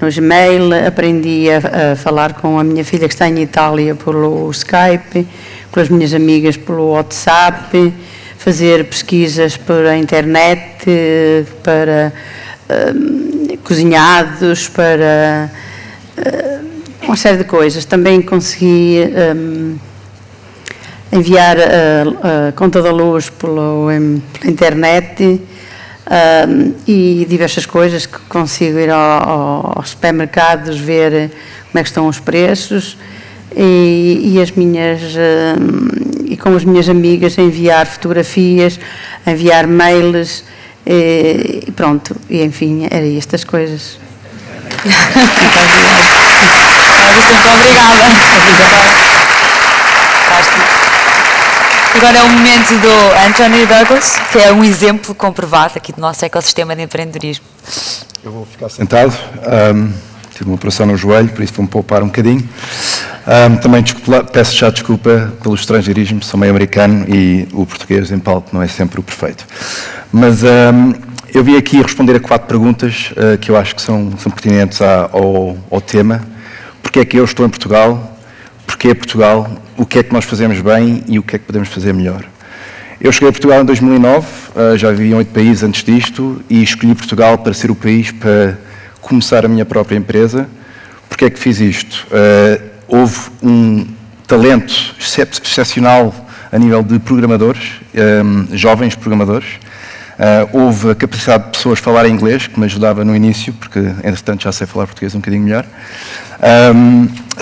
no Gmail, aprendi a falar com a minha filha que está em Itália pelo Skype, com as minhas amigas pelo WhatsApp, fazer pesquisas pela internet, para cozinhados, para uma série de coisas. Também consegui enviar a conta da luz pela internet e diversas coisas que consigo ir aos supermercados ver como é que estão os preços e com as minhas amigas enviar fotografias, enviar mails e pronto, e enfim, era estas coisas. Muito obrigada. Agora é o momento do Anthony Douglas, que é um exemplo comprovado aqui do nosso ecossistema de empreendedorismo. Eu vou ficar sentado. Tive uma operação no joelho, por isso vou-me poupar um bocadinho. Também peço já desculpa pelo estrangeirismo, sou meio americano e o português em palco não é sempre o perfeito. Mas eu vim aqui responder a 4 perguntas que eu acho que são pertinentes ao tema. Porquê é que eu estou em Portugal? Porquê é Portugal? O que é que nós fazemos bem e o que é que podemos fazer melhor? Eu cheguei a Portugal em 2009, já vivi em 8 países antes disto e escolhi Portugal para ser o país para começar a minha própria empresa. Porquê é que fiz isto? Houve um talento excepcional a nível de programadores, jovens programadores. Houve a capacidade de pessoas falarem inglês, que me ajudava no início, porque, entretanto, já sei falar português um bocadinho melhor.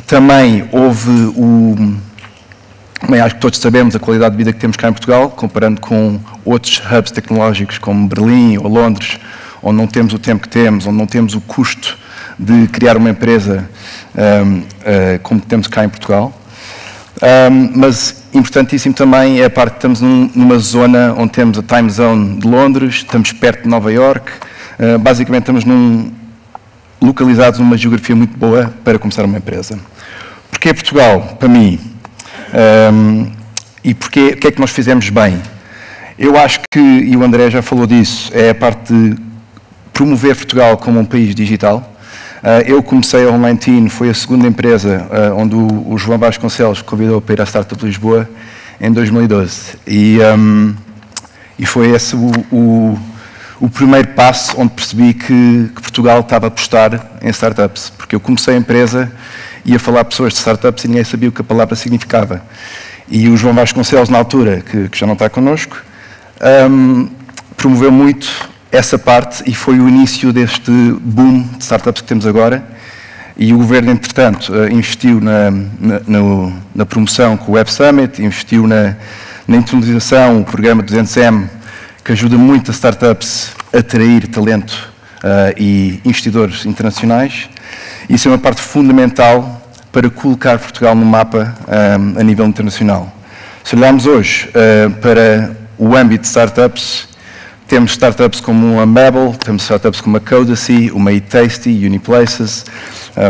Também houve também acho que todos sabemos a qualidade de vida que temos cá em Portugal, comparando com outros hubs tecnológicos como Berlim ou Londres, onde não temos o tempo que temos, onde não temos o custo de criar uma empresa como temos cá em Portugal. Mas importantíssimo também é a parte que estamos numa zona onde temos a time zone de Londres, estamos perto de Nova Iorque, basicamente estamos localizados numa geografia muito boa para começar uma empresa. Porquê Portugal, para mim? E o que é que nós fizemos bem? Eu acho que, e o André já falou disso, é a parte de promover Portugal como um país digital. Eu comecei a Online Team, foi a segunda empresa onde o João Vasconcelos convidou para ir à Startup de Lisboa em 2012. E foi esse o primeiro passo onde percebi que Portugal estava a apostar em startups, porque eu comecei a empresa, ia falar a pessoas de startups e ninguém sabia o que a palavra significava. E o João Vasconcelos, na altura, que já não está connosco, promoveu muito essa parte e foi o início deste boom de startups que temos agora. E o Governo, entretanto, investiu na promoção com o Web Summit, investiu na internacionalização, o programa 200M, que ajuda muito as startups a atrair talento e investidores internacionais. Isso é uma parte fundamental para colocar Portugal no mapa a nível internacional. Se olharmos hoje para o âmbito de startups, temos startups como a Mabel, temos startups como a Codacy, uma eTasty, Uniplaces,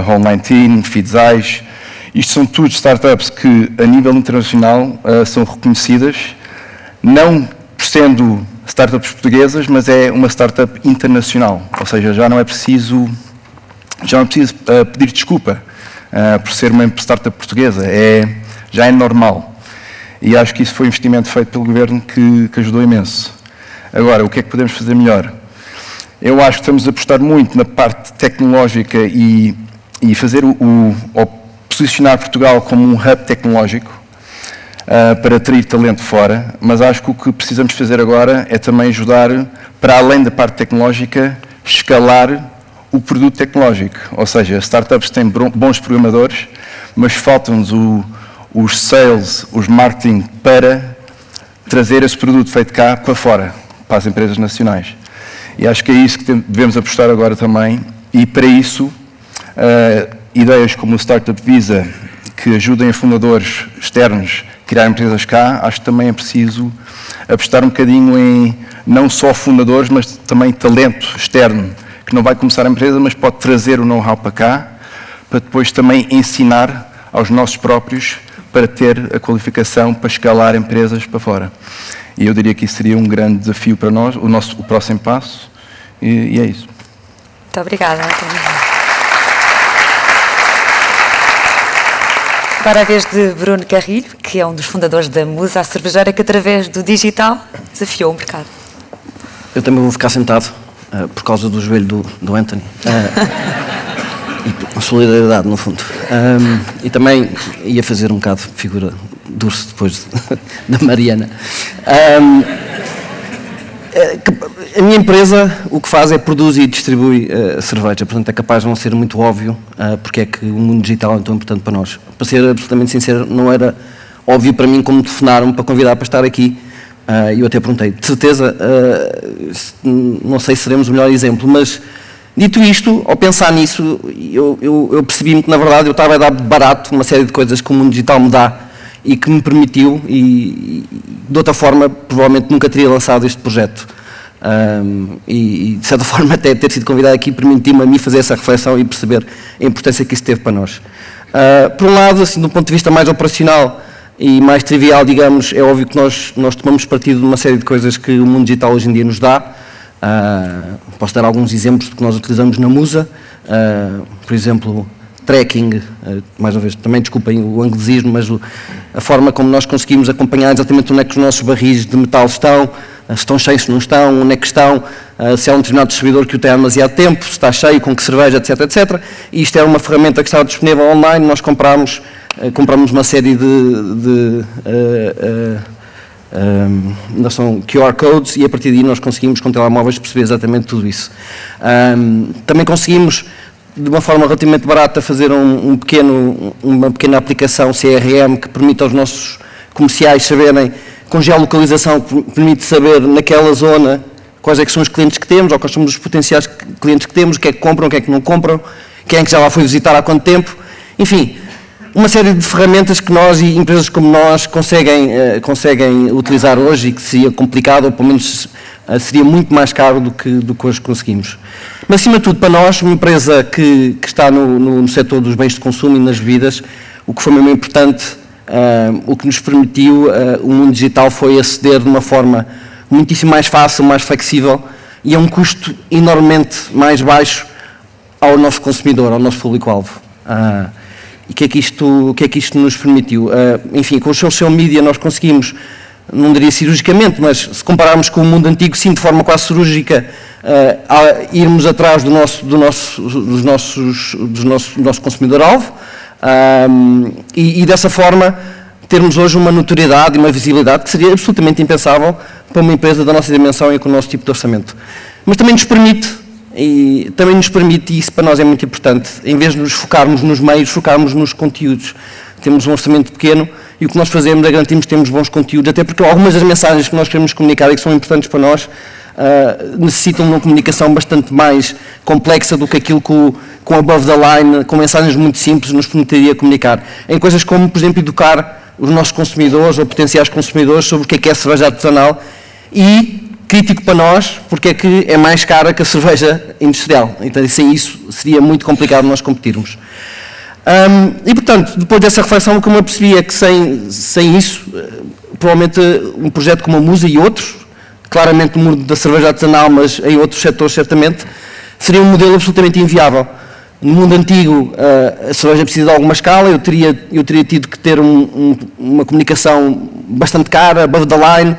Online Team, Feedzais. Isto são tudo startups que, a nível internacional, são reconhecidas, não por sendo startups portuguesas, mas é uma startup internacional. Ou seja, já não é preciso pedir desculpa por ser uma startup portuguesa, já é normal. E acho que isso foi um investimento feito pelo Governo que ajudou imenso. Agora, o que é que podemos fazer melhor? Eu acho que estamos a apostar muito na parte tecnológica e fazer ou posicionar Portugal como um hub tecnológico para atrair talento fora, mas acho que o que precisamos fazer agora é também ajudar, para além da parte tecnológica, escalar o produto tecnológico. Ou seja, as startups têm bons programadores, mas faltam-nos os sales, os marketing para trazer esse produto feito cá para fora, para as empresas nacionais. E acho que é isso que devemos apostar agora também, e para isso, ideias como o Startup Visa, que ajudem a fundadores externos a criar empresas cá, acho que também é preciso apostar um bocadinho em não só fundadores, mas também talento externo, que não vai começar a empresa, mas pode trazer o know-how para cá, para depois também ensinar aos nossos próprios para ter a qualificação para escalar empresas para fora. E eu diria que isso seria um grande desafio para nós, o próximo passo, e é isso. Muito obrigada. Agora a vez de Bruno Carrilho, que é um dos fundadores da Musa, a cervejeira que através do digital desafiou o mercado. Eu também vou ficar sentado, por causa do joelho do Anthony. E a solidariedade, no fundo. E também ia fazer um bocado de figura duro-se depois da Mariana. A minha empresa o que faz é produz e distribui cerveja, portanto é capaz de não ser muito óbvio porque é que o mundo digital é tão importante para nós. Para ser absolutamente sincero, não era óbvio para mim como me telefonaram para convidar para estar aqui. E eu até perguntei, de certeza, não sei se seremos o melhor exemplo, mas dito isto, ao pensar nisso, eu percebi-me que na verdade eu estava a dar de barato uma série de coisas que o mundo digital me dá e que me permitiu, e de outra forma provavelmente nunca teria lançado este projeto. E de certa forma até ter sido convidado aqui permitiu-me a mim fazer essa reflexão e perceber a importância que isso teve para nós. Por um lado, assim, do ponto de vista mais operacional e mais trivial, digamos, é óbvio que nós tomamos partido de uma série de coisas que o mundo digital hoje em dia nos dá. Posso dar alguns exemplos do que nós utilizamos na Musa, por exemplo, tracking, mais uma vez, também desculpem o anglicismo, mas a forma como nós conseguimos acompanhar exatamente onde é que os nossos barris de metal estão, se estão cheios, se não estão, onde é que estão, se há um determinado distribuidor que o tem há demasiado tempo, se está cheio, com que cerveja, etc, etc. E isto era uma ferramenta que estava disponível online, nós compramos uma série de são QR codes e a partir daí nós conseguimos com telemóveis perceber exatamente tudo isso. Também conseguimos de uma forma relativamente barata fazer uma pequena aplicação CRM que permite aos nossos comerciais saberem, com geolocalização, permite saber naquela zona quais é que são os clientes que temos ou quais são os potenciais clientes que temos, o que é que compram, o que é que não compram, quem é que já lá foi visitar há quanto tempo, enfim. Uma série de ferramentas que nós e empresas como nós conseguem utilizar hoje e que seria complicado, ou pelo menos seria muito mais caro do que hoje conseguimos. Mas, acima de tudo, para nós, uma empresa que está no setor dos bens de consumo e nas bebidas, o que foi mesmo importante, o que nos permitiu, o mundo digital foi aceder de uma forma muitíssimo mais fácil, mais flexível e a um custo enormemente mais baixo ao nosso consumidor, ao nosso público-alvo. E o que é que isto nos permitiu? Enfim, com o social media nós conseguimos, não diria cirurgicamente, mas se compararmos com o mundo antigo, sim, de forma quase cirúrgica, irmos atrás do nosso consumidor-alvo e dessa forma termos hoje uma notoriedade e uma visibilidade que seria absolutamente impensável para uma empresa da nossa dimensão e com o nosso tipo de orçamento. Mas também nos permite, e isso para nós é muito importante, em vez de nos focarmos nos meios, focarmos nos conteúdos. Temos um orçamento pequeno e o que nós fazemos é garantirmos que temos bons conteúdos, até porque algumas das mensagens que nós queremos comunicar e que são importantes para nós necessitam de uma comunicação bastante mais complexa do que aquilo que com above the line, com mensagens muito simples, nos permitiria comunicar. Em coisas como, por exemplo, educar os nossos consumidores ou potenciais consumidores sobre o que é cerveja artesanal e crítico para nós, porque é que é mais cara que a cerveja industrial. Então, sem isso, seria muito complicado nós competirmos. E, portanto, depois dessa reflexão, o que eu me apercebi é que sem isso, provavelmente um projeto como a Musa e outros, claramente no mundo da cerveja artesanal, mas em outros setores, certamente, seria um modelo absolutamente inviável. No mundo antigo, a cerveja precisa de alguma escala, eu teria tido que ter uma comunicação bastante cara, above the line,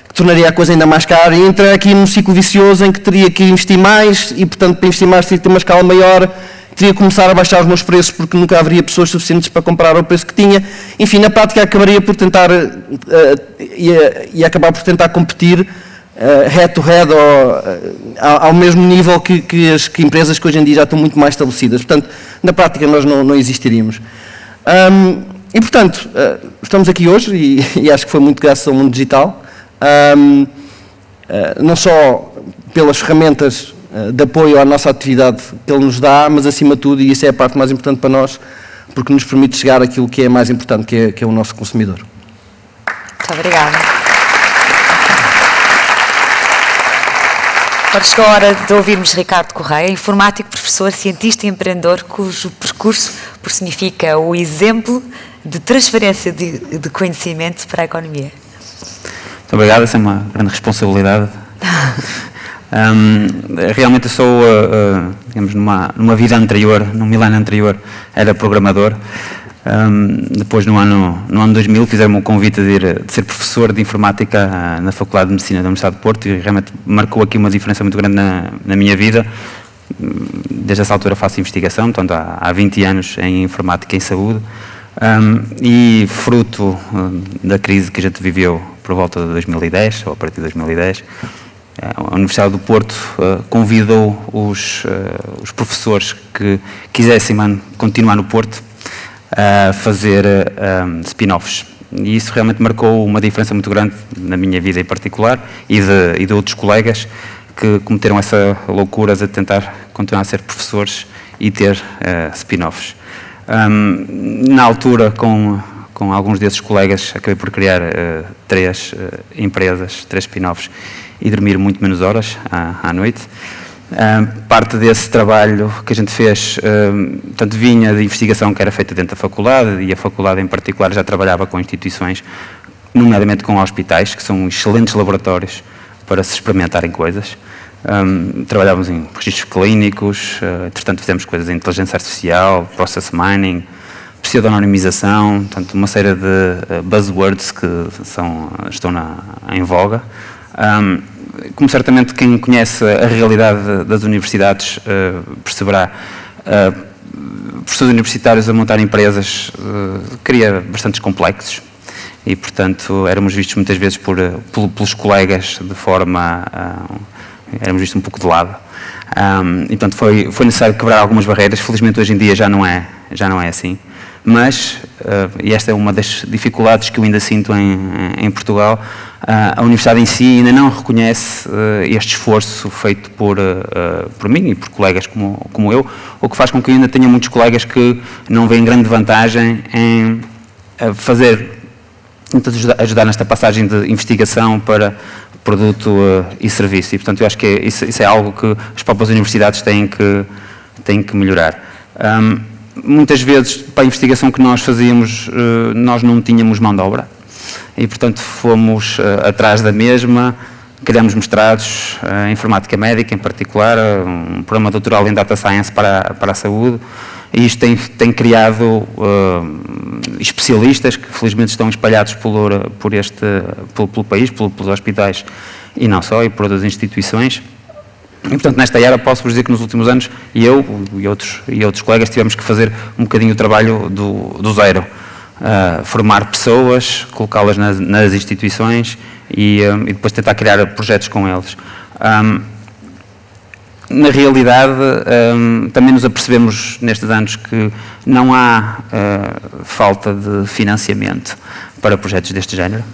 que tornaria a coisa ainda mais cara e entrar aqui num ciclo vicioso em que teria que investir mais e, portanto, para investir mais teria que ter uma escala maior, teria que começar a baixar os meus preços porque nunca haveria pessoas suficientes para comprar o preço que tinha. Enfim, na prática acabaria por tentar, acabar por tentar competir head-to-head ao mesmo nível que as empresas que hoje em dia já estão muito mais estabelecidas. Portanto, na prática nós não existiríamos. E, portanto, estamos aqui hoje e acho que foi muito graças ao mundo digital. Não só pelas ferramentas de apoio à nossa atividade que ele nos dá, mas acima de tudo, e isso é a parte mais importante para nós, porque nos permite chegar àquilo que é mais importante, que é o nosso consumidor. Muito obrigada. Agora chegou a hora de ouvirmos Ricardo Correia, informático, professor, cientista e empreendedor, cujo percurso personifica o exemplo de transferência de conhecimento para a economia. Muito obrigado, essa é uma grande responsabilidade. Realmente eu sou, digamos, numa vida anterior, num milénio anterior, era programador. Depois, no ano 2000, fizeram-me o convite de ser professor de informática na Faculdade de Medicina da Universidade de Porto e realmente marcou aqui uma diferença muito grande na minha vida. Desde essa altura faço investigação, portanto há 20 anos em informática e em saúde. E fruto da crise que a gente viveu por volta de 2010, ou a partir de 2010, a Universidade do Porto convidou os professores que quisessem continuar no Porto a fazer spin-offs. E isso realmente marcou uma diferença muito grande na minha vida em particular e de outros colegas que cometeram essa loucura de tentar continuar a ser professores e ter spin-offs. Na altura, com alguns desses colegas, acabei por criar 3 empresas, 3 spin-offs e dormir muito menos horas à noite. Parte desse trabalho que a gente fez, portanto, vinha de investigação que era feita dentro da faculdade, e a faculdade em particular já trabalhava com instituições, nomeadamente com hospitais, que são excelentes laboratórios para se experimentarem coisas. Trabalhávamos em registros clínicos, entretanto fizemos coisas em inteligência artificial, process mining, pseudonimização, portanto uma série de buzzwords que estão em voga. Como certamente quem conhece a realidade das universidades perceberá, professores universitários a montar empresas cria bastantes complexos e, portanto, éramos vistos muitas vezes pelos colegas de forma... éramos vistos um pouco de lado. E, portanto, foi necessário quebrar algumas barreiras. Felizmente, hoje em dia já não é assim. Mas, e esta é uma das dificuldades que eu ainda sinto em Portugal, a Universidade em si ainda não reconhece este esforço feito por mim e por colegas como eu, o que faz com que eu ainda tenha muitos colegas que não veem grande vantagem em ajudar nesta passagem de investigação para produto e serviço. E, portanto, eu acho que isso é algo que as próprias universidades têm que melhorar. Muitas vezes, para a investigação que nós fazíamos, nós não tínhamos mão de obra e, portanto, fomos atrás da mesma, criamos mestrados em informática médica, em particular, um programa doutoral em Data Science para a saúde, e isto tem criado especialistas que, felizmente, estão espalhados pelo país, pelos hospitais e não só, e por outras instituições. E, portanto, nesta era posso-vos dizer que nos últimos anos eu e outros colegas tivemos que fazer um bocadinho o trabalho do zero. Formar pessoas, colocá-las nas instituições e depois tentar criar projetos com eles. Na realidade, também nos apercebemos nestes anos que não há falta de financiamento para projetos deste género.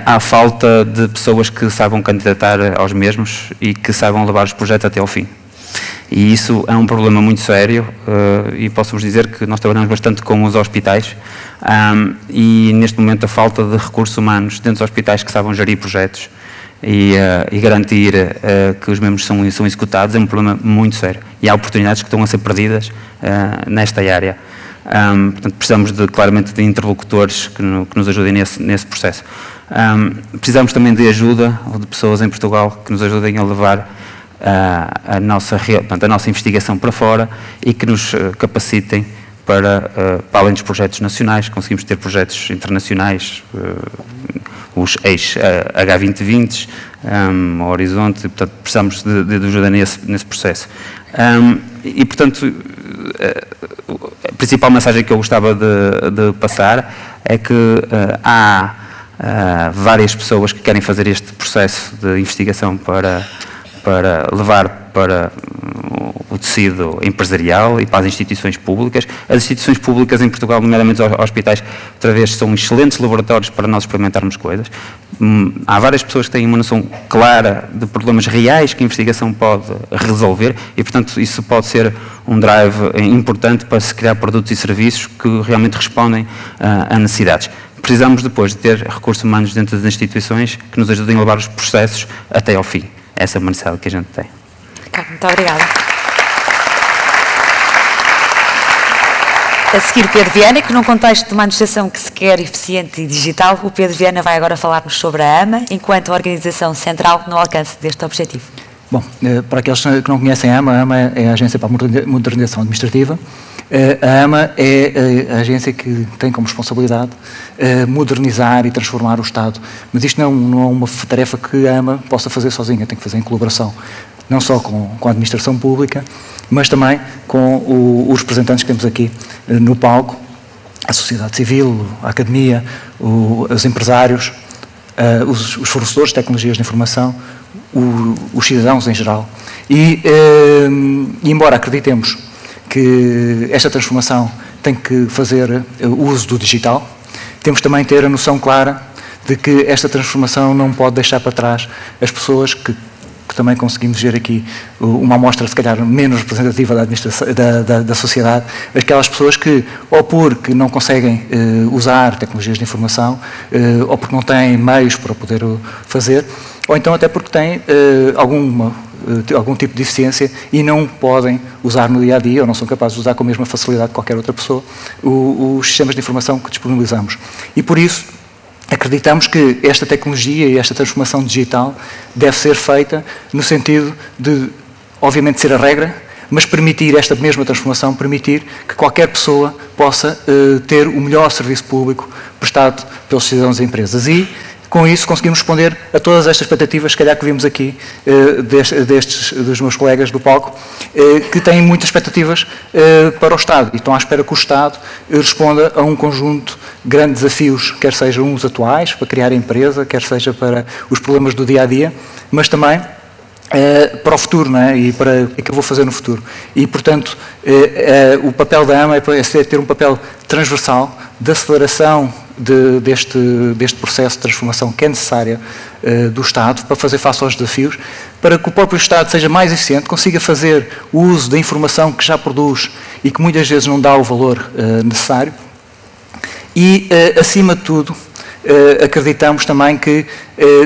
Há falta de pessoas que saibam candidatar aos mesmos e que saibam levar os projetos até ao fim. E isso é um problema muito sério e posso-vos dizer que nós trabalhamos bastante com os hospitais e neste momento a falta de recursos humanos dentro dos hospitais que saibam gerir projetos e garantir que os mesmos são executados é um problema muito sério. E há oportunidades que estão a ser perdidas nesta área. Portanto, precisamos claramente de interlocutores que nos ajudem nesse processo. Precisamos também de ajuda de pessoas em Portugal que nos ajudem a levar a nossa investigação para fora e que nos capacitem para além dos projetos nacionais, conseguimos ter projetos internacionais, os H2020, o Horizonte, e, portanto, precisamos de ajuda nesse processo. E, portanto, a principal mensagem que eu gostava de passar é que há várias pessoas que querem fazer este processo de investigação para levar para o tecido empresarial e para as instituições públicas. As instituições públicas em Portugal, nomeadamente os hospitais, outra vez, são excelentes laboratórios para nós experimentarmos coisas. Há várias pessoas que têm uma noção clara de problemas reais que a investigação pode resolver e, portanto, isso pode ser um drive importante para se criar produtos e serviços que realmente respondem a necessidades. Precisamos depois de ter recursos humanos dentro das instituições que nos ajudem a levar os processos até ao fim. Essa é uma necessidade que a gente tem. Muito obrigada. A seguir, Pedro Viana, que num contexto de uma administração que se quer eficiente e digital, o Pedro Viana vai agora falar-nos sobre a AMA, enquanto organização central no alcance deste objetivo. Bom, para aqueles que não conhecem a AMA é a Agência para a Modernização Administrativa. A AMA é a agência que tem como responsabilidade modernizar e transformar o Estado. Mas isto não é uma tarefa que a AMA possa fazer sozinha, tem que fazer em colaboração. Não só com a administração pública, mas também com os representantes que temos aqui no palco, a sociedade civil, a academia, os empresários, os fornecedores de tecnologias de informação, os cidadãos em geral. E embora acreditemos que esta transformação tem que fazer uso do digital, temos também de ter a noção clara de que esta transformação não pode deixar para trás as pessoas que também conseguimos ver aqui uma amostra, se calhar, menos representativa da sociedade, aquelas pessoas que, ou porque não conseguem usar tecnologias de informação, ou porque não têm meios para poder fazer, ou então até porque têm algum tipo de deficiência e não podem usar no dia-a-dia, ou não são capazes de usar com a mesma facilidade que qualquer outra pessoa, os sistemas de informação que disponibilizamos. E por isso, acreditamos que esta tecnologia e esta transformação digital deve ser feita no sentido de, obviamente, ser a regra, mas permitir esta mesma transformação, permitir que qualquer pessoa possa ter o melhor serviço público prestado pelos cidadãos e empresas. E, com isso, conseguimos responder a todas estas expectativas, se calhar que vimos aqui, dos meus colegas do palco, que têm muitas expectativas para o Estado e estão à espera que o Estado responda a um conjunto de grandes desafios, quer sejam os atuais, para criar a empresa, quer seja para os problemas do dia-a-dia, mas também para o futuro, não é? E para o que eu vou fazer no futuro. E, portanto, o papel da AMA é ter um papel transversal de aceleração deste processo de transformação que é necessária do Estado para fazer face aos desafios, para que o próprio Estado seja mais eficiente, consiga fazer o uso da informação que já produz e que muitas vezes não dá o valor necessário e, acima de tudo, acreditamos também que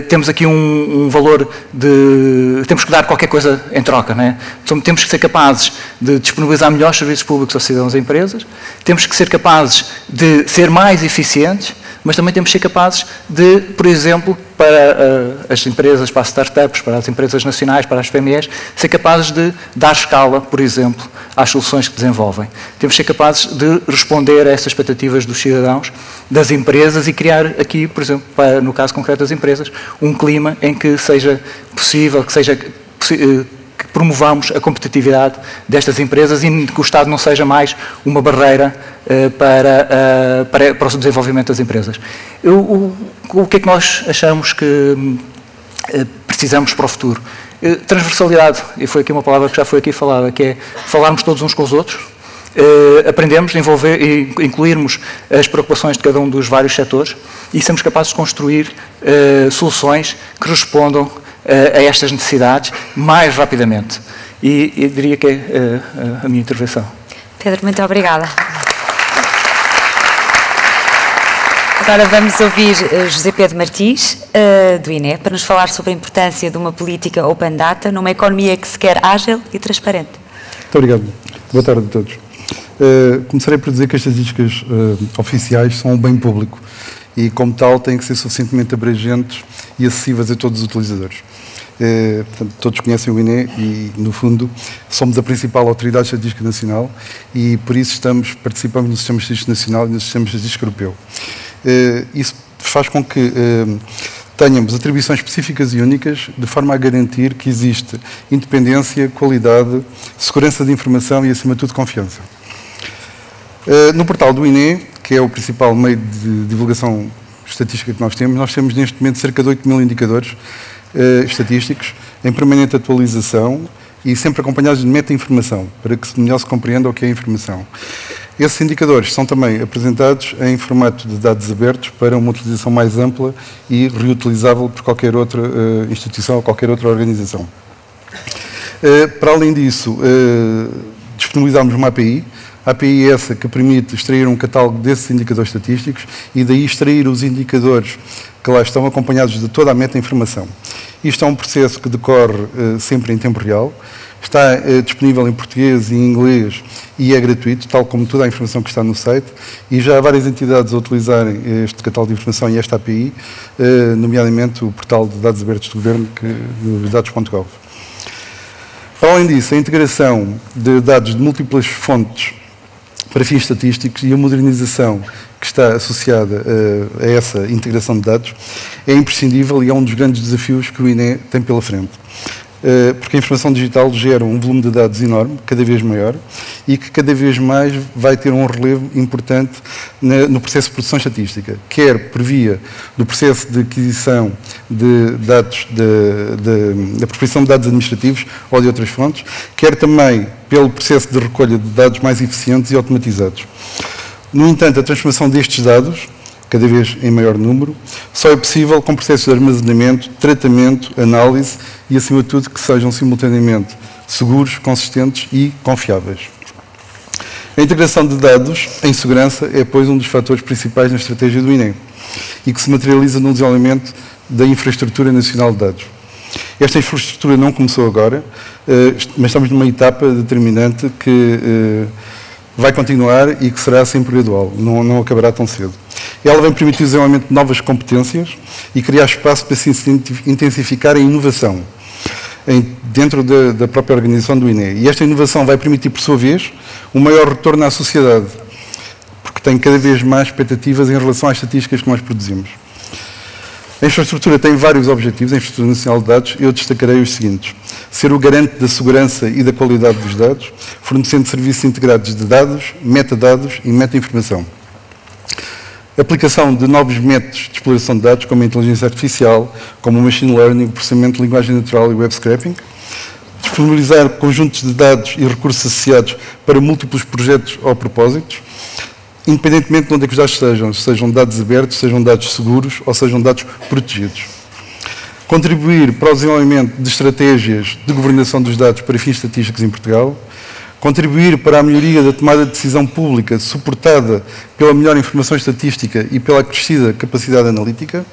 temos aqui um valor de... Temos que dar qualquer coisa em troca, não é? Temos que ser capazes de disponibilizar melhores serviços públicos aos cidadãos e empresas, temos que ser capazes de ser mais eficientes, mas também temos que ser capazes de, por exemplo, para as empresas, para as startups, para as empresas nacionais, para as PMEs, ser capazes de dar escala, por exemplo, às soluções que desenvolvem. Temos que ser capazes de responder a essas expectativas dos cidadãos, das empresas e criar aqui, por exemplo, no caso concreto das empresas, um clima em que seja possível, que promovamos a competitividade destas empresas e que o Estado não seja mais uma barreira para o desenvolvimento das empresas. O que é que nós achamos que precisamos para o futuro? Transversalidade, e foi aqui uma palavra que já foi aqui falada, que é falarmos todos uns com os outros, aprendemos, envolver e incluirmos as preocupações de cada um dos vários setores e sermos capazes de construir soluções que respondam a estas necessidades mais rapidamente. E eu diria que é a minha intervenção. Pedro, muito obrigada. Agora vamos ouvir José Pedro Martins, do INE, para nos falar sobre a importância de uma política open data numa economia que se quer ágil e transparente. Muito obrigado. Boa tarde a todos. Começarei por dizer que as estatísticas oficiais são um bem público e, como tal, têm que ser suficientemente abrangentes e acessíveis a todos os utilizadores. Portanto, todos conhecem o INE e, no fundo, somos a principal autoridade estatística nacional e, por isso, participamos no Sistema Estatístico Nacional e no Sistema Estatístico Europeu. Isso faz com que tenhamos atribuições específicas e únicas, de forma a garantir que existe independência, qualidade, segurança de informação e, acima de tudo, confiança. No portal do INE, que é o principal meio de divulgação estatística que nós temos neste momento cerca de 8.000 indicadores estatísticos em permanente atualização e sempre acompanhados de meta-informação, para que melhor se compreenda o que é a informação. Esses indicadores são também apresentados em formato de dados abertos para uma utilização mais ampla e reutilizável por qualquer outra instituição ou qualquer outra organização. Para além disso, disponibilizamos uma API. A API é essa que permite extrair um catálogo desses indicadores estatísticos e daí extrair os indicadores que lá estão acompanhados de toda a meta-informação. Isto é um processo que decorre sempre em tempo real, está disponível em português e em inglês e é gratuito, tal como toda a informação que está no site, e já há várias entidades a utilizarem este catálogo de informação e esta API, nomeadamente o portal de dados abertos do Governo, dados.gov. Para além disso, a integração de dados de múltiplas fontes para fins estatísticos e a modernização que está associada a essa integração de dados é imprescindível e é um dos grandes desafios que o INE tem pela frente. porque a informação digital gera um volume de dados enorme, cada vez maior, e que cada vez mais vai ter um relevo importante no processo de produção estatística, quer por via do processo de aquisição de dados, da apropriação de dados administrativos ou de outras fontes, quer também pelo processo de recolha de dados mais eficientes e automatizados. No entanto, a transformação destes dados, cada vez em maior número, só é possível com processos de armazenamento, tratamento, análise e, acima de tudo, que sejam simultaneamente seguros, consistentes e confiáveis. A integração de dados em segurança é, pois, um dos fatores principais na estratégia do INE e que se materializa no desenvolvimento da Infraestrutura Nacional de Dados. Esta infraestrutura não começou agora, mas estamos numa etapa determinante que vai continuar e que será sempre gradual, não acabará tão cedo. Ela vem permitir o desenvolvimento de novas competências e criar espaço para se intensificar a inovação dentro da própria organização do INE. E esta inovação vai permitir, por sua vez, um maior retorno à sociedade, porque tem cada vez mais expectativas em relação às estatísticas que nós produzimos. A infraestrutura tem vários objetivos, a Infraestrutura Nacional de Dados, eu destacarei os seguintes: ser o garante da segurança e da qualidade dos dados, fornecendo serviços integrados de dados, metadados e meta-informação. Aplicação de novos métodos de exploração de dados, como a inteligência artificial, como o machine learning, o processamento de linguagem natural e o web scraping. Disponibilizar conjuntos de dados e recursos associados para múltiplos projetos ou propósitos, independentemente de onde é que os dados sejam dados abertos, sejam dados seguros ou sejam dados protegidos. Contribuir para o desenvolvimento de estratégias de governação dos dados para fins estatísticos em Portugal. Contribuir para a melhoria da tomada de decisão pública, suportada pela melhor informação estatística e pela acrescida capacidade analítica.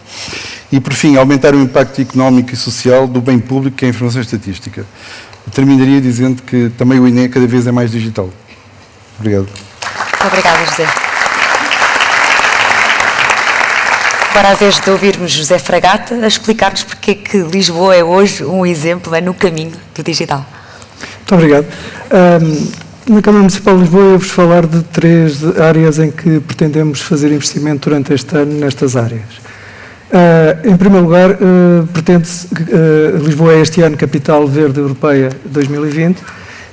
E, por fim, aumentar o impacto económico e social do bem público que é a informação estatística. Eu terminaria dizendo que também o INE cada vez é mais digital. Obrigado. Muito obrigada, José. Agora a vez de ouvirmos José Fragata a explicar-nos porque é que Lisboa é hoje um exemplo, é no caminho do digital. Muito obrigado. Na Câmara Municipal de Lisboa eu vos falar de 3 áreas em que pretendemos fazer investimento durante este ano nestas áreas. Em primeiro lugar, pretende-se Lisboa é este ano Capital Verde Europeia 2020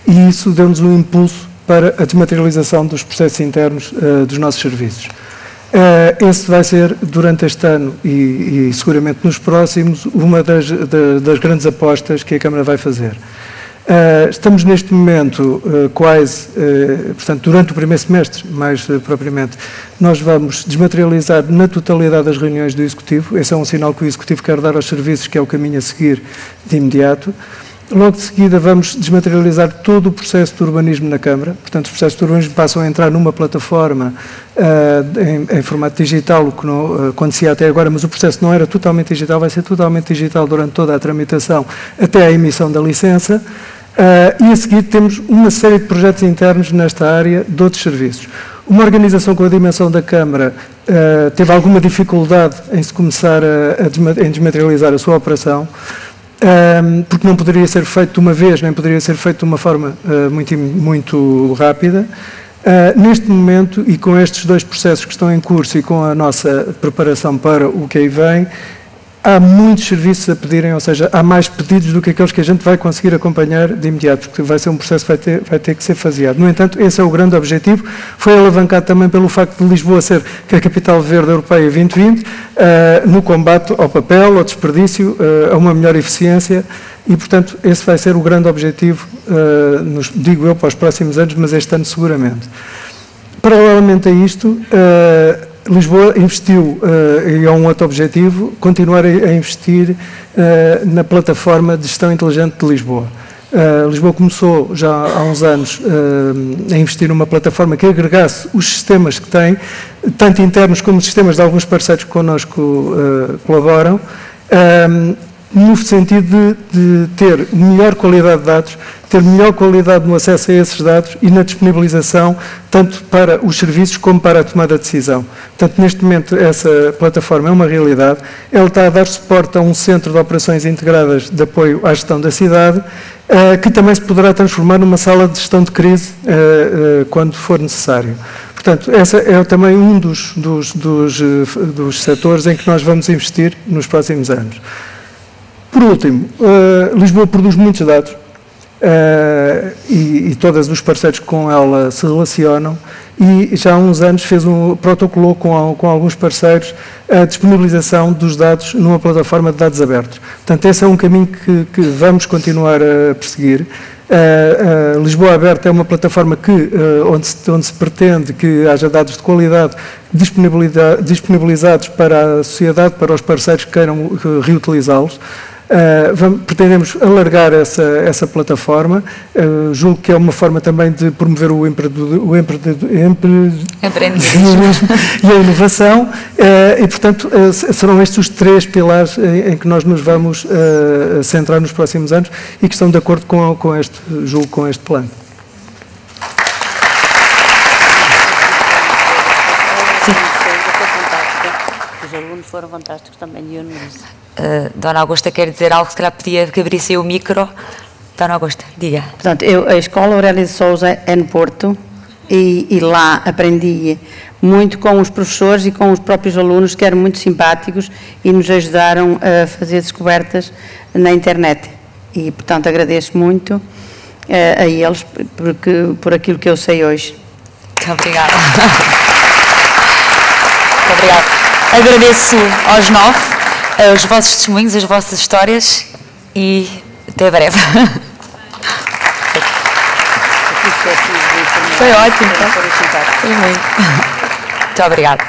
e isso deu-nos um impulso para a desmaterialização dos processos internos dos nossos serviços. Esse vai ser, durante este ano e seguramente nos próximos, uma das grandes apostas que a Câmara vai fazer. Estamos neste momento portanto, durante o primeiro semestre, mais propriamente, nós vamos desmaterializar na totalidade as reuniões do Executivo. Esse é um sinal que o Executivo quer dar aos serviços, que é o caminho a seguir de imediato. Logo de seguida vamos desmaterializar todo o processo de urbanismo na Câmara, portanto os processos de urbanismo passam a entrar numa plataforma em formato digital, o que não acontecia até agora, mas o processo não era totalmente digital, vai ser totalmente digital durante toda a tramitação até a emissão da licença. E a seguir temos uma série de projetos internos nesta área de outros serviços. Uma organização com a dimensão da Câmara teve alguma dificuldade em se começar em desmaterializar a sua operação, porque não poderia ser feito de uma vez, nem poderia ser feito de uma forma muito rápida. Neste momento, e com estes 2 processos que estão em curso e com a nossa preparação para o que aí vem, há muitos serviços a pedirem, ou seja, há mais pedidos do que aqueles que a gente vai conseguir acompanhar de imediato, porque vai ser um processo que vai ter que ser faseado. No entanto, esse é o grande objetivo, foi alavancado também pelo facto de Lisboa ser a Capital Verde Europeia 2020, no combate ao papel, ao desperdício, a uma melhor eficiência, e, portanto, esse vai ser o grande objetivo, digo eu, para os próximos anos, mas este ano seguramente. Paralelamente a isto, Lisboa investiu, e é um outro objetivo, continuar a investir na plataforma de gestão inteligente de Lisboa. Lisboa começou já há uns anos a investir numa plataforma que agregasse os sistemas que tem, tanto internos como os sistemas de alguns parceiros que connosco colaboram, no sentido de ter melhor qualidade de dados, ter melhor qualidade no acesso a esses dados e na disponibilização, tanto para os serviços como para a tomada de decisão. Portanto, neste momento, essa plataforma é uma realidade. Ela está a dar suporte a um centro de operações integradas de apoio à gestão da cidade, que também se poderá transformar numa sala de gestão de crise quando for necessário. Portanto, esse é também um dos setores em que nós vamos investir nos próximos anos. Por Por último, Lisboa produz muitos dados e todos os parceiros com ela se relacionam, e já há uns anos protocolou com alguns parceiros a disponibilização dos dados numa plataforma de dados abertos. Portanto, esse é um caminho que vamos continuar a perseguir. Lisboa Aberta é uma plataforma onde se pretende que haja dados de qualidade disponibilizados para a sociedade, para os parceiros que queiram reutilizá-los. Pretendemos alargar essa plataforma, julgo que é uma forma também de promover o empreendedorismo e a inovação, e portanto serão estes os 3 pilares em que nós nos vamos centrar nos próximos anos e que estão de acordo com este plano. Os alunos foram fantásticos também, e eu não disse. Dona Augusta quer dizer algo, se calhar pedia que abrisse o micro. Dona Augusta, diga. Portanto, a Escola Aurélia de Sousa é no Porto e lá aprendi muito com os professores e com os próprios alunos, que eram muito simpáticos e nos ajudaram a fazer descobertas na internet. E, portanto, agradeço muito a eles por aquilo que eu sei hoje. Muito obrigada. Muito obrigada. Agradeço aos 9 os vossos testemunhos, as vossas histórias e até breve. Foi ótimo. Foi muito. Muito obrigada.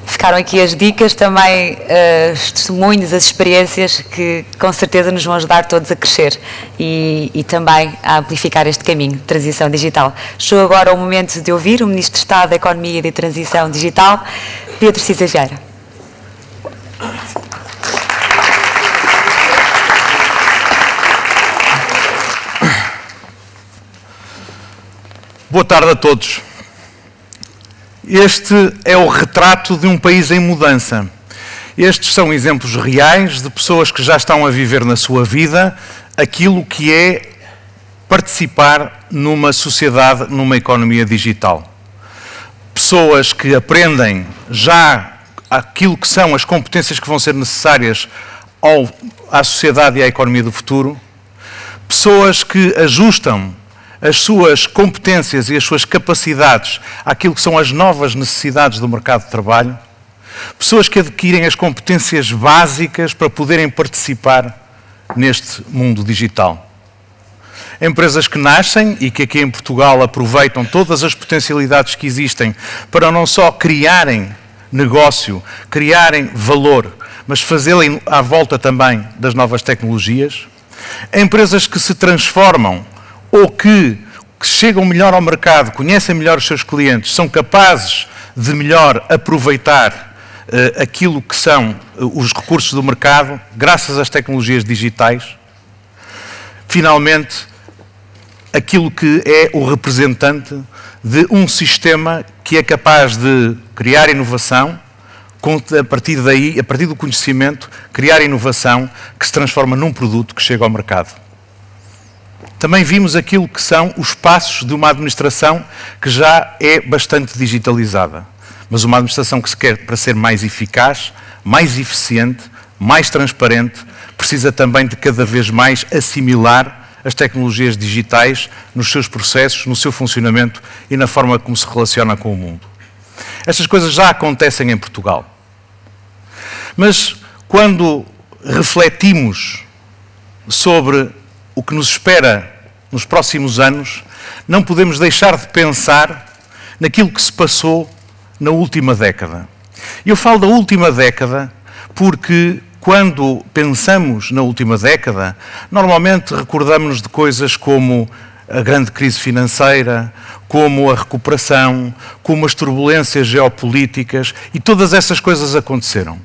Ficaram aqui as dicas, também os testemunhos, as experiências que com certeza nos vão ajudar todos a crescer e também a amplificar este caminho de transição digital. Chegou agora o momento de ouvir o Ministro de Estado da Economia e da Transição Digital, Pedro Cisa Vieira. Boa tarde a todos. Este é o retrato de um país em mudança. Estes são exemplos reais de pessoas que já estão a viver na sua vida aquilo que é participar numa sociedade, numa economia digital. Pessoas que aprendem já aquilo que são as competências que vão ser necessárias à sociedade e à economia do futuro. Pessoas que ajustam as suas competências e as suas capacidades àquilo que são as novas necessidades do mercado de trabalho. Pessoas que adquirem as competências básicas para poderem participar neste mundo digital. Empresas que nascem e que aqui em Portugal aproveitam todas as potencialidades que existem para não só criarem negócio, criarem valor, mas fazê-lo à volta também das novas tecnologias. Empresas que se transformam ou que chegam melhor ao mercado, conhecem melhor os seus clientes, são capazes de melhor aproveitar aquilo que são os recursos do mercado, graças às tecnologias digitais. Finalmente, aquilo que é o representante de um sistema que é capaz de criar inovação, a partir daí, a partir do conhecimento, criar inovação que se transforma num produto que chega ao mercado. Também vimos aquilo que são os passos de uma administração que já é bastante digitalizada, mas uma administração que se quer para ser mais eficaz, mais eficiente, mais transparente, precisa também de cada vez mais assimilar as tecnologias digitais nos seus processos, no seu funcionamento e na forma como se relaciona com o mundo. Estas coisas já acontecem em Portugal. Mas quando refletimos sobre o que nos espera nos próximos anos, não podemos deixar de pensar naquilo que se passou na última década. E eu falo da última década porque quando pensamos na última década, normalmente recordamos-nos de coisas como a grande crise financeira, como a recuperação, como as turbulências geopolíticas, e todas essas coisas aconteceram.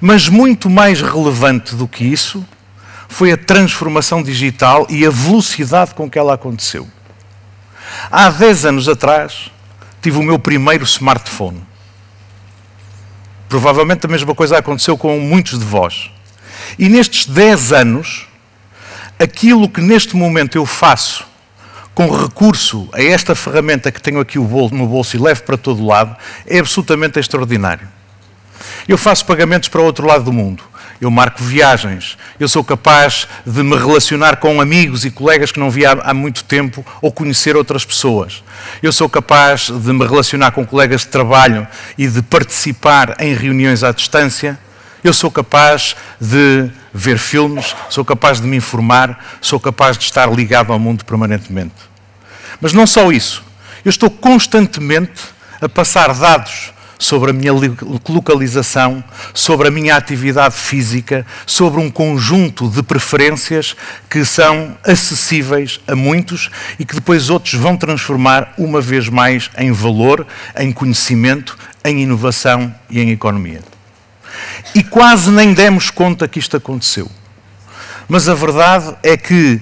Mas muito mais relevante do que isso foi a transformação digital e a velocidade com que ela aconteceu. Há 10 anos atrás, tive o meu primeiro smartphone. Provavelmente a mesma coisa aconteceu com muitos de vós. E nestes 10 anos, aquilo que neste momento eu faço com recurso a esta ferramenta que tenho aqui no bolso e levo para todo lado, é absolutamente extraordinário. Eu faço pagamentos para o outro lado do mundo. Eu marco viagens. Eu sou capaz de me relacionar com amigos e colegas que não via há muito tempo ou conhecer outras pessoas. Eu sou capaz de me relacionar com colegas de trabalho e de participar em reuniões à distância. Eu sou capaz de ver filmes, sou capaz de me informar, sou capaz de estar ligado ao mundo permanentemente. Mas não só isso. Eu estou constantemente a passar dados sobre a minha localização, sobre a minha atividade física, sobre um conjunto de preferências que são acessíveis a muitos e que depois outros vão transformar uma vez mais em valor, em conhecimento, em inovação e em economia. E quase nem demos conta que isto aconteceu. Mas a verdade é que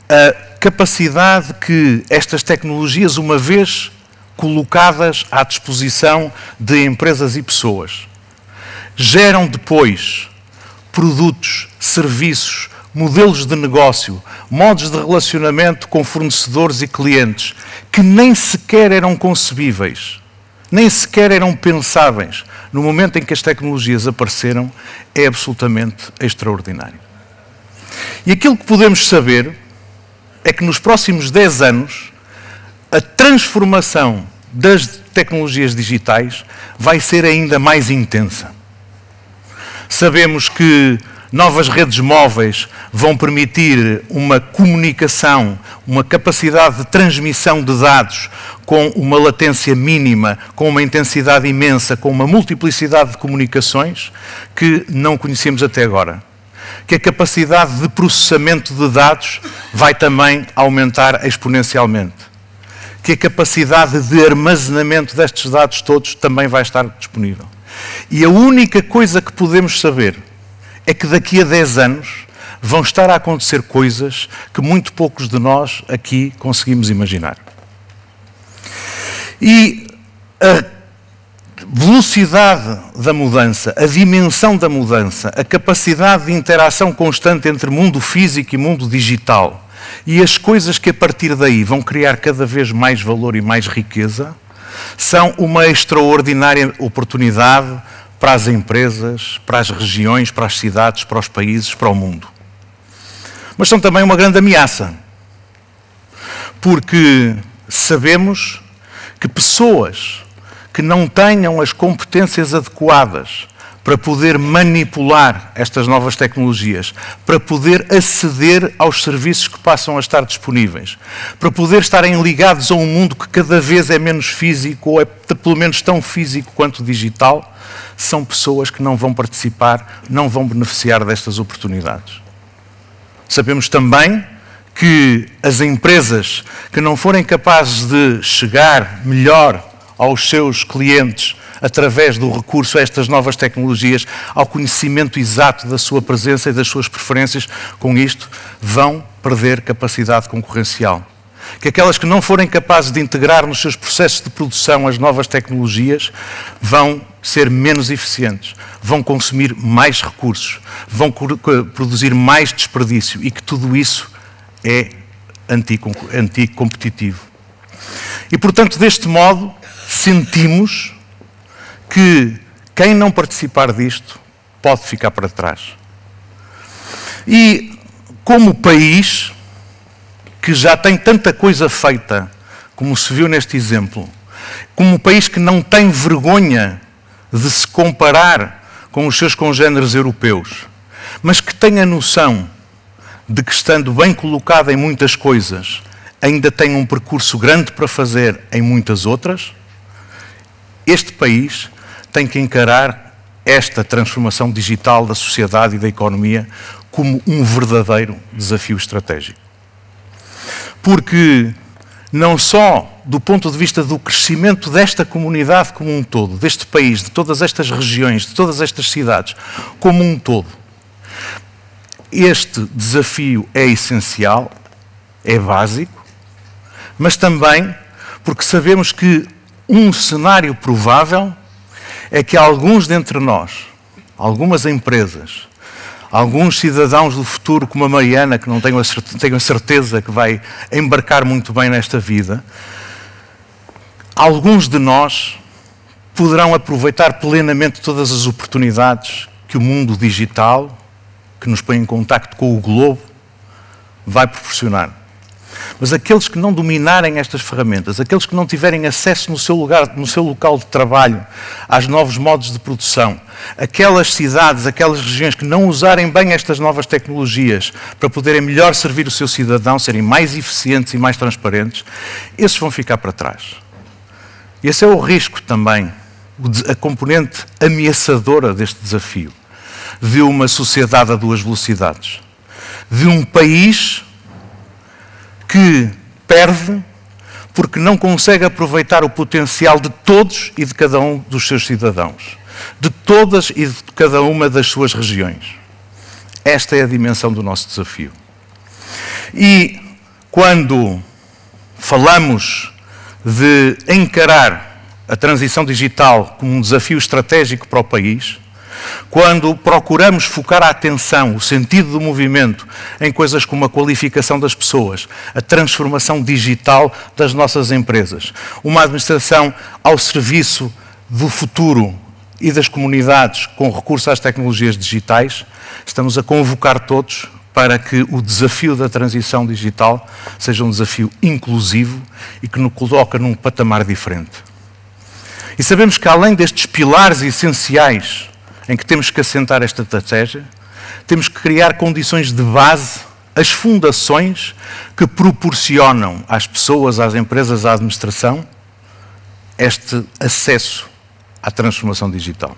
a capacidade que estas tecnologias, uma vez colocadas à disposição de empresas e pessoas, geram depois produtos, serviços, modelos de negócio, modos de relacionamento com fornecedores e clientes que nem sequer eram concebíveis, nem sequer eram pensáveis no momento em que as tecnologias apareceram, é absolutamente extraordinário. E aquilo que podemos saber é que nos próximos 10 anos a transformação das tecnologias digitais vai ser ainda mais intensa. Sabemos que novas redes móveis vão permitir uma comunicação, uma capacidade de transmissão de dados com uma latência mínima, com uma intensidade imensa, com uma multiplicidade de comunicações que não conhecíamos até agora. Que a capacidade de processamento de dados vai também aumentar exponencialmente. Que a capacidade de armazenamento destes dados todos também vai estar disponível. E a única coisa que podemos saber é que daqui a 10 anos vão estar a acontecer coisas que muito poucos de nós aqui conseguimos imaginar. E a velocidade da mudança, a dimensão da mudança, a capacidade de interação constante entre mundo físico e mundo digital e as coisas que a partir daí vão criar cada vez mais valor e mais riqueza, são uma extraordinária oportunidade para as empresas, para as regiões, para as cidades, para os países, para o mundo. Mas são também uma grande ameaça, porque sabemos que pessoas que não tenham as competências adequadas para poder manipular estas novas tecnologias, para poder aceder aos serviços que passam a estar disponíveis, para poder estarem ligados a um mundo que cada vez é menos físico, ou é pelo menos tão físico quanto digital, são pessoas que não vão participar, não vão beneficiar destas oportunidades. Sabemos também que as empresas que não forem capazes de chegar melhor aos seus clientes através do recurso a estas novas tecnologias, ao conhecimento exato da sua presença e das suas preferências, com isto vão perder capacidade concorrencial. Que aquelas que não forem capazes de integrar nos seus processos de produção as novas tecnologias vão ser menos eficientes, vão consumir mais recursos, vão produzir mais desperdício e que tudo isso é anticompetitivo. E, portanto, deste modo, sentimos que quem não participar disto pode ficar para trás. E, como país que já tem tanta coisa feita, como se viu neste exemplo, como um país que não tem vergonha de se comparar com os seus congêneres europeus, mas que tem a noção de que, estando bem colocado em muitas coisas, ainda tem um percurso grande para fazer em muitas outras, este país tem que encarar esta transformação digital da sociedade e da economia como um verdadeiro desafio estratégico. Porque não só do ponto de vista do crescimento desta comunidade como um todo, deste país, de todas estas regiões, de todas estas cidades, como um todo, este desafio é essencial, é básico, mas também porque sabemos que um cenário provável é que alguns dentre nós, algumas empresas, alguns cidadãos do futuro, como a Mariana, que não tenho a certeza que vai embarcar muito bem nesta vida, alguns de nós poderão aproveitar plenamente todas as oportunidades que o mundo digital, que nos põe em contacto com o globo, vai proporcionar. Mas aqueles que não dominarem estas ferramentas, aqueles que não tiverem acesso no seu local de trabalho aos novos modos de produção, aquelas cidades, aquelas regiões que não usarem bem estas novas tecnologias para poderem melhor servir o seu cidadão, serem mais eficientes e mais transparentes, esses vão ficar para trás. Esse é o risco também, a componente ameaçadora deste desafio, de uma sociedade a duas velocidades, de um país que perde porque não consegue aproveitar o potencial de todos e de cada um dos seus cidadãos, de todas e de cada uma das suas regiões. Esta é a dimensão do nosso desafio. E quando falamos de encarar a transição digital como um desafio estratégico para o país, quando procuramos focar a atenção, o sentido do movimento, em coisas como a qualificação das pessoas, a transformação digital das nossas empresas, uma administração ao serviço do futuro e das comunidades com recurso às tecnologias digitais, estamos a convocar todos para que o desafio da transição digital seja um desafio inclusivo e que nos coloca num patamar diferente. E sabemos que, além destes pilares essenciais em que temos que assentar esta estratégia, temos que criar condições de base, as fundações que proporcionam às pessoas, às empresas, à administração, este acesso à transformação digital.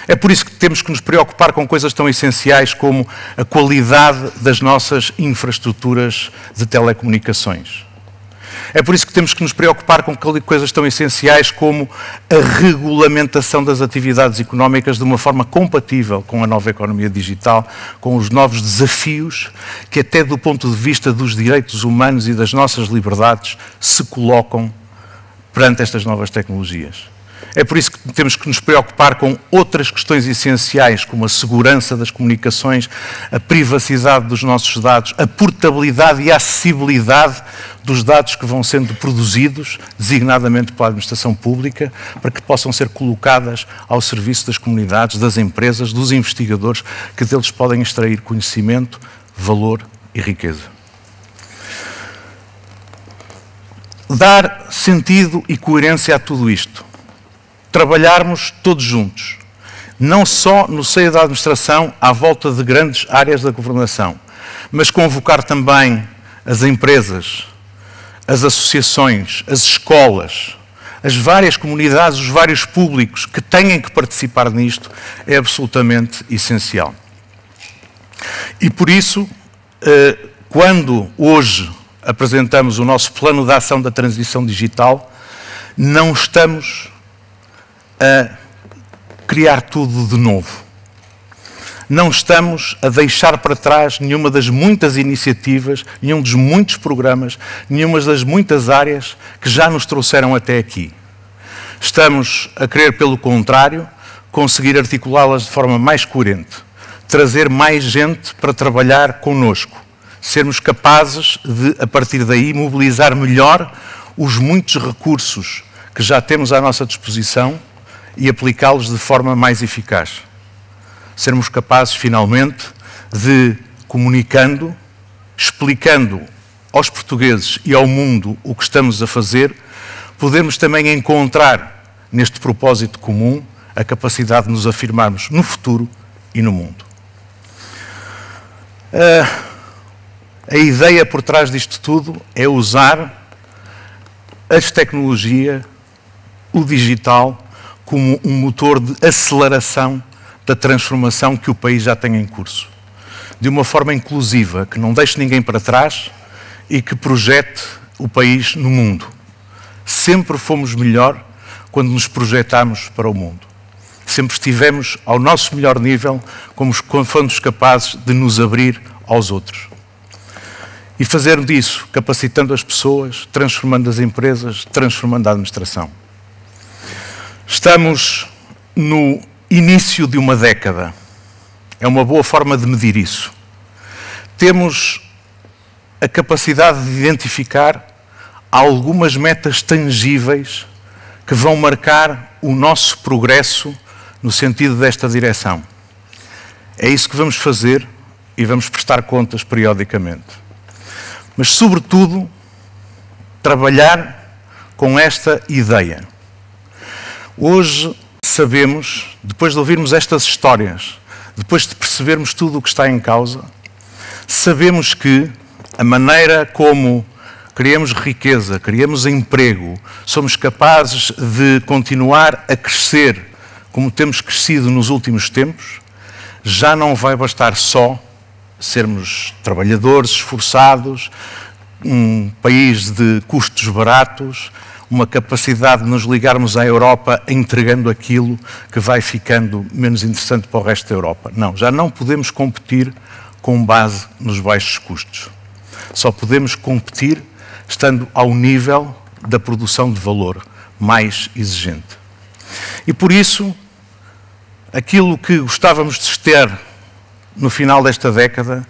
É por isso que temos que nos preocupar com coisas tão essenciais como a qualidade das nossas infraestruturas de telecomunicações. É por isso que temos que nos preocupar com coisas tão essenciais como a regulamentação das atividades económicas de uma forma compatível com a nova economia digital, com os novos desafios que, até do ponto de vista dos direitos humanos e das nossas liberdades, se colocam perante estas novas tecnologias. É por isso que temos que nos preocupar com outras questões essenciais, como a segurança das comunicações, a privacidade dos nossos dados, a portabilidade e a acessibilidade dos dados que vão sendo produzidos, designadamente pela administração pública, para que possam ser colocadas ao serviço das comunidades, das empresas, dos investigadores, que deles podem extrair conhecimento, valor e riqueza. Dar sentido e coerência a tudo isto. Trabalharmos todos juntos, não só no seio da administração, à volta de grandes áreas da governação, mas convocar também as empresas, as associações, as escolas, as várias comunidades, os vários públicos que têm que participar nisto, é absolutamente essencial. E por isso, quando hoje apresentamos o nosso plano de ação da transição digital, não estamos a criar tudo de novo. Não estamos a deixar para trás nenhuma das muitas iniciativas, nenhum dos muitos programas, nenhuma das muitas áreas que já nos trouxeram até aqui. Estamos a querer, pelo contrário, conseguir articulá-las de forma mais coerente, trazer mais gente para trabalhar connosco, sermos capazes de, a partir daí, mobilizar melhor os muitos recursos que já temos à nossa disposição e aplicá-los de forma mais eficaz. Sermos capazes, finalmente, de, comunicando, explicando aos portugueses e ao mundo o que estamos a fazer, podermos também encontrar, neste propósito comum, a capacidade de nos afirmarmos no futuro e no mundo. A ideia por trás disto tudo é usar a tecnologia, o digital, como um motor de aceleração da transformação que o país já tem em curso. De uma forma inclusiva, que não deixe ninguém para trás e que projete o país no mundo. Sempre fomos melhor quando nos projetamos para o mundo. Sempre estivemos ao nosso melhor nível quando fomos capazes de nos abrir aos outros. E fazer disso, capacitando as pessoas, transformando as empresas, transformando a administração. Estamos no início de uma década. É uma boa forma de medir isso. Temos a capacidade de identificar algumas metas tangíveis que vão marcar o nosso progresso no sentido desta direção. É isso que vamos fazer e vamos prestar contas periodicamente. Mas, sobretudo, trabalhar com esta ideia. Hoje sabemos, depois de ouvirmos estas histórias, depois de percebermos tudo o que está em causa, sabemos que a maneira como criamos riqueza, criamos emprego, somos capazes de continuar a crescer como temos crescido nos últimos tempos, já não vai bastar só sermos trabalhadores esforçados, um país de custos baratos, uma capacidade de nos ligarmos à Europa entregando aquilo que vai ficando menos interessante para o resto da Europa. Não, já não podemos competir com base nos baixos custos. Só podemos competir estando ao nível da produção de valor mais exigente. E por isso, aquilo que gostávamos de ter no final desta década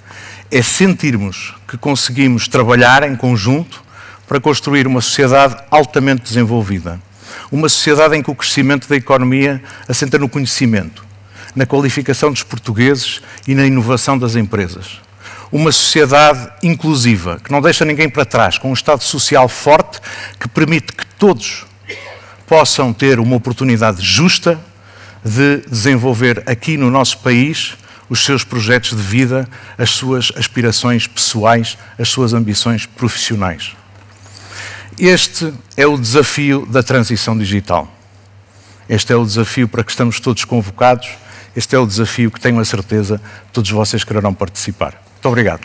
é sentirmos que conseguimos trabalhar em conjunto para construir uma sociedade altamente desenvolvida. Uma sociedade em que o crescimento da economia assenta no conhecimento, na qualificação dos portugueses e na inovação das empresas. Uma sociedade inclusiva, que não deixa ninguém para trás, com um Estado social forte que permite que todos possam ter uma oportunidade justa de desenvolver aqui no nosso país os seus projetos de vida, as suas aspirações pessoais, as suas ambições profissionais. Este é o desafio da transição digital. Este é o desafio para que estamos todos convocados. Este é o desafio que tenho a certeza todos vocês quererão participar. Muito obrigado.